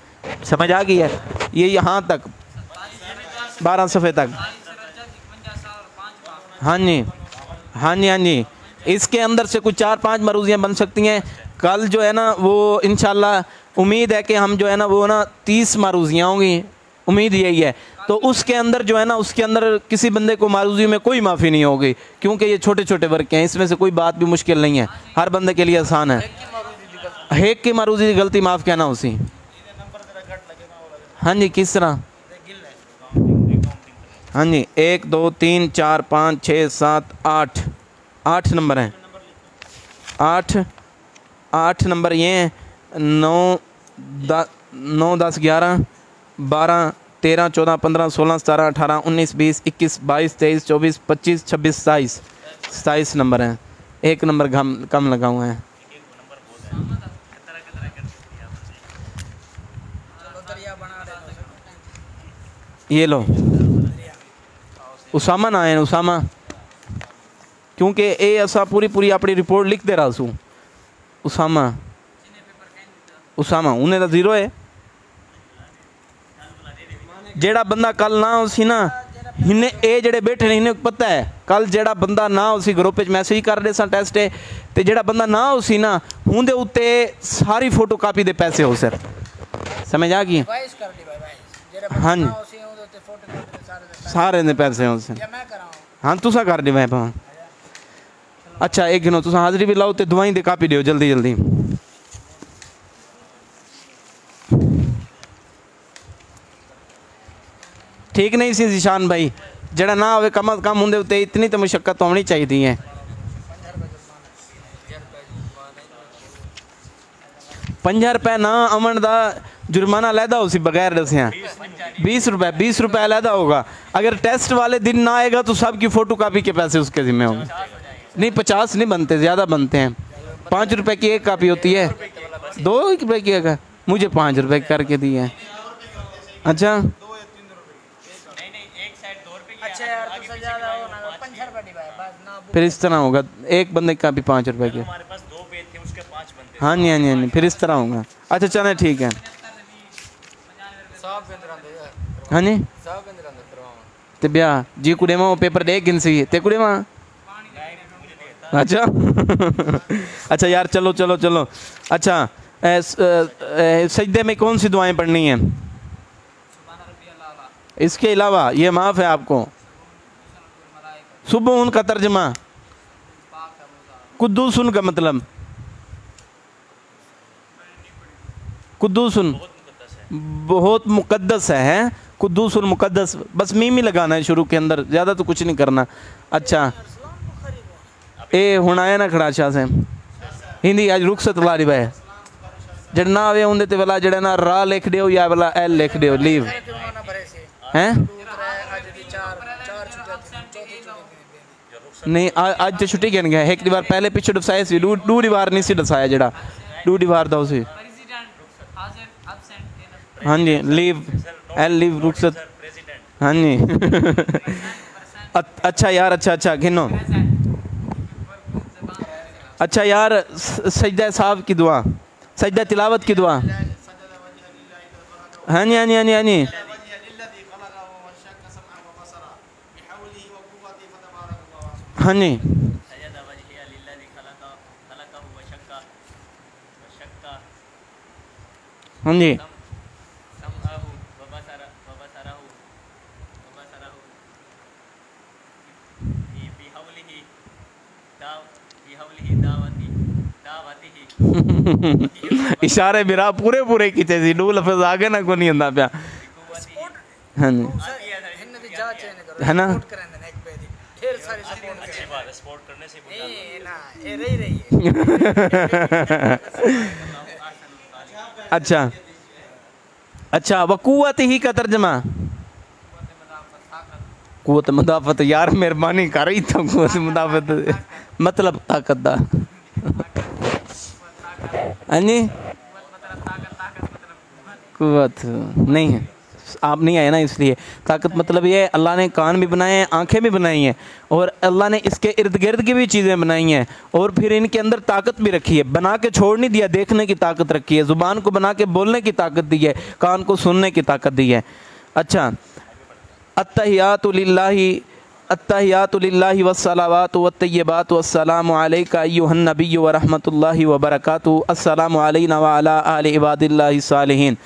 समझ आ गई है? ये यहाँ तक 12 सफ़े तक। हाँ जी, हाँ जी, हाँ जी। इसके अंदर से कुछ 4-5 मरूज़ियाँ बन सकती हैं। कल जो है ना वो इंशाल्लाह उम्मीद है कि हम जो है ना वो ना 30 मारूज़ियाँ होंगी, उम्मीद यही है। तो उसके अंदर जो है ना उसके अंदर किसी बंदे को मारूज़ी में कोई माफ़ी नहीं होगी, क्योंकि ये छोटे छोटे वर्क हैं, इसमें से कोई बात भी मुश्किल नहीं है, हर बंदे के लिए आसान है। एक की मारूज़ी की गलती माफ़ कहना उसी। हाँ जी, किस तरह? हाँ जी, 1 2 3 4 5 6 7 8 8 नंबर हैं। 8 नंबर ये हैं। 9 10 11 12 13 14 15 16 17 18 19 20 21 22 23 24 25 26 27 नंबर हैं। 1 नंबर कम लगा हुआ है। ये लो उसामा ना आए, उसामा, क्योंकि ये असा पूरी अपनी रिपोर्ट लिख दे रहा सूँ। उसामा उन्हें तो 0 है। जेड़ा बंदा कल ना उसी ना इन्हें ए जेड़े बैठे ने इन्हें पता है कल जेड़ा बंदा ना उसी ग्रुप मैसेज कर रहे सा टेस्ट है, तो जेड़ा बंदा ना उसी ना उनके उत्ते सारी फोटो कापी दे पैसे हो सर। समझ आ गई? हाँ जी, सारे ने पैसे हो सर। हाँ तुसा कर दे मैं। अच्छा एक गिनो तुसा हाजिरी भी लाओ तो दवाई दे कापी दियो जल्दी जल्दी। ठीक नहीं सी जिशान भाई, जड़ा ना आवे कम अज कम होंदे उत्ते इतनी तो मुशक्कत होनी चाहिए है। 50 रुपए ना अमन का जुर्माना लैदा हो सी बगैर दसिया। 20 रुपए लैदा होगा। अगर टेस्ट वाले दिन ना आएगा तो सबकी फ़ोटो कापी के पैसे उसके ज़िम्मे होंगे। नहीं 50 नहीं बनते, ज़्यादा बनते हैं। 5 रुपए की एक कापी होती है। 2 रुपए की एक, मुझे 5 रुपए करके दी है। अच्छा फिर इस तरह होगा, एक बंदे की कापी 5 रुपए की। हाँ जी, हाँ जी, हाँ जी, फिर इस तरह होगा। अच्छा चले ठीक है। हाँ जी ते ब्याह जी कुड़े मां पेपर दे गिन सी ते कुड़े मां। अच्छा अच्छा यार चलो चलो चलो। अच्छा सजदे में कौन सी दुआएं पढ़नी है? इसके अलावा ये माफ़ है आपको। सुबह उनका तर्जमा कुद्दूसुन का मतलब कुद्दूसुन बहुत मुकद्दस है। कुद्दूसुल मुकद्दस, बस मीम ही लगाना है शुरू के अंदर, ज़्यादा तो कुछ नहीं करना। अच्छा ए हुण आया ना खड़ा शाह से हिंदी आज रुखसत ला रही है जड़ ना आवे उनदे ते वाला जड़ा ना रा लिख दियो या वाला एल लिख दियो लीव हैं। नहीं आज तो छुट्टी कहन गया एक दीवार पहले पिछे दसाया सी दू दीवार नहीं सी दसाया जड़ा दू दीवार दा उसी हाँ जी लीव एल लीव रुखसत हाँ जी अच्छा यार अच्छा गिनो अच्छा यार सजदा साहब की दुआ सजदा तिलावत की दुआ हाँ जी हाँ जी हाँ जी हाँ जी हाँ जी हाँ जी इशारे मेरा पूरे पूरे किते सी दो लफ्ज आगे ना को नहीं आंदा पिया हाँ जी है ना स्पोर्ट करने से अच्छा अच्छा वक़ुव्वत ही का तर्जमा कुव्वत मुदाफ़त यार मेहरबानी कर रही था कुव्वत मुदाफ़त मतलब ताकत दा हाँ जी कुव्वत नहीं है आप नहीं आए ना इसलिए ताकत मतलब ये अल्लाह ने कान भी बनाए हैं आंखें भी बनाई हैं और अल्लाह ने इसके इर्द गिर्द की भी चीज़ें बनाई हैं और फिर इनके अंदर ताकत भी रखी है बना के छोड़ नहीं दिया देखने की ताकत रखी है ज़ुबान को बना के बोलने की ताकत दी है कान को सुनने की ताकत दी है अच्छा अत्तहियातु लिल्लाहि वस्सलावातु वत्तय्यिबातु अस्सलामु अलैका अय्युहन नबिय्यु व रहमतुल्लाहि व बरकातुहू अस्सलामु अलैना व अला आलि इबादिल्लाहि सालिहीन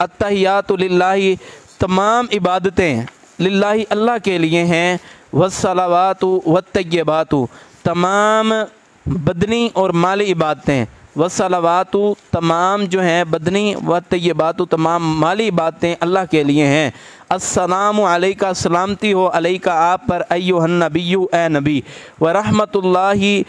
अत्तहियातु लिल्लाहि तमाम इबादतें लिल्लाहि अल्लाह के लिए हैं वस्सलावातु वत्तय्यिबातु तमाम बदनी और माली इबादतें वस्सलावातु तमाम जो हैं बदनी वत्तय्यिबातु तमाम माली इबादतें अल्लाह के लिए हैं अस्सलामु अलैका सलामती हो अलैका आप पर अय्युहन नबिय्यु ए नबी व रहमतुल्लाहि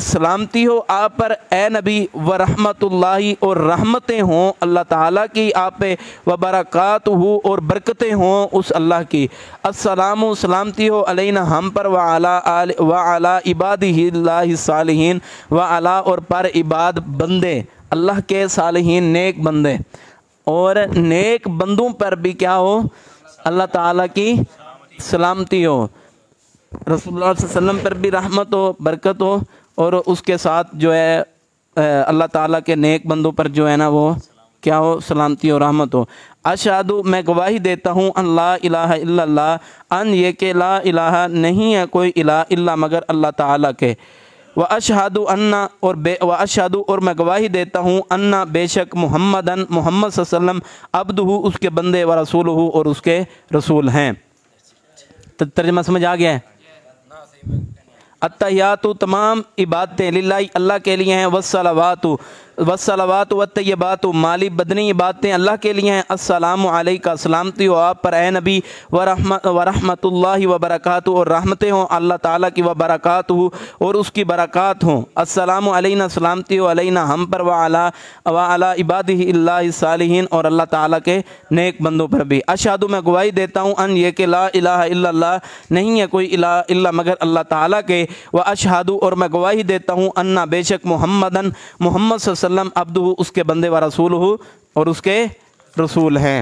सलामती हो आप पर ए नबी व रहमतुल्लाहि और रहमतें हों अल्लाह ताला की आप पे व बरकातुहू और बरकतें हों उस अल्लाह की अस्सलामु सलामती हो अलैना हम पर व अला इबादिहिल्लाहि सालिहीन व अला और पर इबाद बंदे अल्लाह के सालिहीन नेक बंदे और नेक बंदों पर भी क्या हो अल्लाह ताला की सलामती हो रसूलुल्लाह सल्लल्लाहु अलैहि वसल्लम पर भी रहमत हो बरकत हो और उसके साथ जो है अल्लाह ताला के नेक बंदों पर जो है ना वो क्या हो सलामती और रहमत हो अशहदु मैं गवाही देता हूँ अल्ला इलाहा इल्लल्लाह अन ये के ला इलाहा नहीं है कोई इला इल्ला मगर अल्लाह ताला के व अशहदु अन्ना व अशहदु और मैं गवाही देता हूँ अन्ना बेशक मुहम्मदन मोहम्मद सल्लल्लाहु अलैहि वसल्लम अब्दुहु उसके बंदे व रसूलुहु और उसके रसूल हैं तर्जुमा समझ आ गया है अत्तहियातु तमाम इबादतें लिल्लाहि अल्लाह के लिए हैं वस्सलावातु वत्तय्यिबातु माली बदनी इबादतें अल्लाह के लिए हैं अस्सलामु अलैका सलामती हो आप पर ए नबी व रहमतुल्लाहि व बरकातुहू और रहमतें हों अल्लाह ताला की व बरकातुहू और उसकी बरकात हों अस्सलामु अलैना सलामती हो अलैना हम पर व अला इबादिहिल्लाहि सालिहीन और अल्लाह ताला के नेक बंदों पर भी अशहदु मैं गवाही देता हूँ अन ये के ला इलाहा इल्लल्लाह नहीं है कोई इला इल्ला मगर अल्लाह ताला के व अशहदु और मैं गवाही देता हूँ अन्ना बेशक मोहम्मदन मोहम्मद वसल्लम अब्दुहु उसके बंदे व रसूल हो और उसके रसूल हैं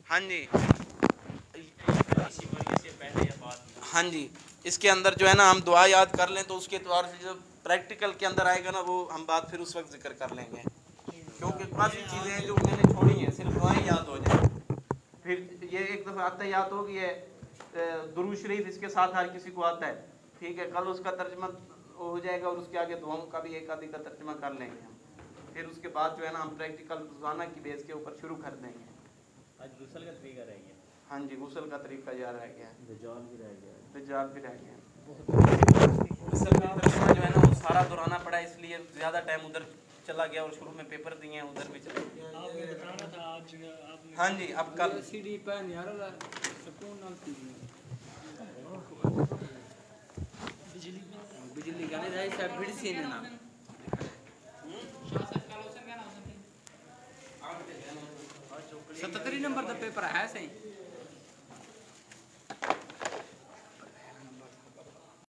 हाँ जी हाँ जी इसके अंदर जो है ना हम दुआ याद कर लें तो उसके तौर से जब प्रैक्टिकल के अंदर आएगा ना वो हम बात फिर उस वक्त जिक्र कर लेंगे क्योंकि काफ़ी चीज़ें हैं जो मैंने छोड़ी हैं सिर्फ दुआएं याद हो जाए फिर ये एक दफ़ा आता याद हो कि ये दुरूद शरीफ इसके साथ हर किसी को आता है ठीक है कल उसका तर्जमा हो जाएगा और उसके आगे दुआओं का भी एक आदि का तर्जमा कर लेंगे हम फिर उसके बाद जो है ना हम प्रैक्टिकल रोज़ाना की बेस के ऊपर शुरू कर देंगे आज गुस्ल का तरीका रह गया हाँ जी गुस्ल का तरीका याद रह गया दज्जाल भी रह गया दज्जाल भी रह गया गुस्ल का तर्जमा जो है ना वो सारा दोहराना पड़ा इसलिए ज़्यादा टाइम उधर चला गया और शुरू में पेपर दिए हैं उधर भी चले हाँ जी अब कल सीडी पर यार सुकून नाल बिजली गाने जाए सब भिड़ सी ना 77 नंबर का पेपर है सही।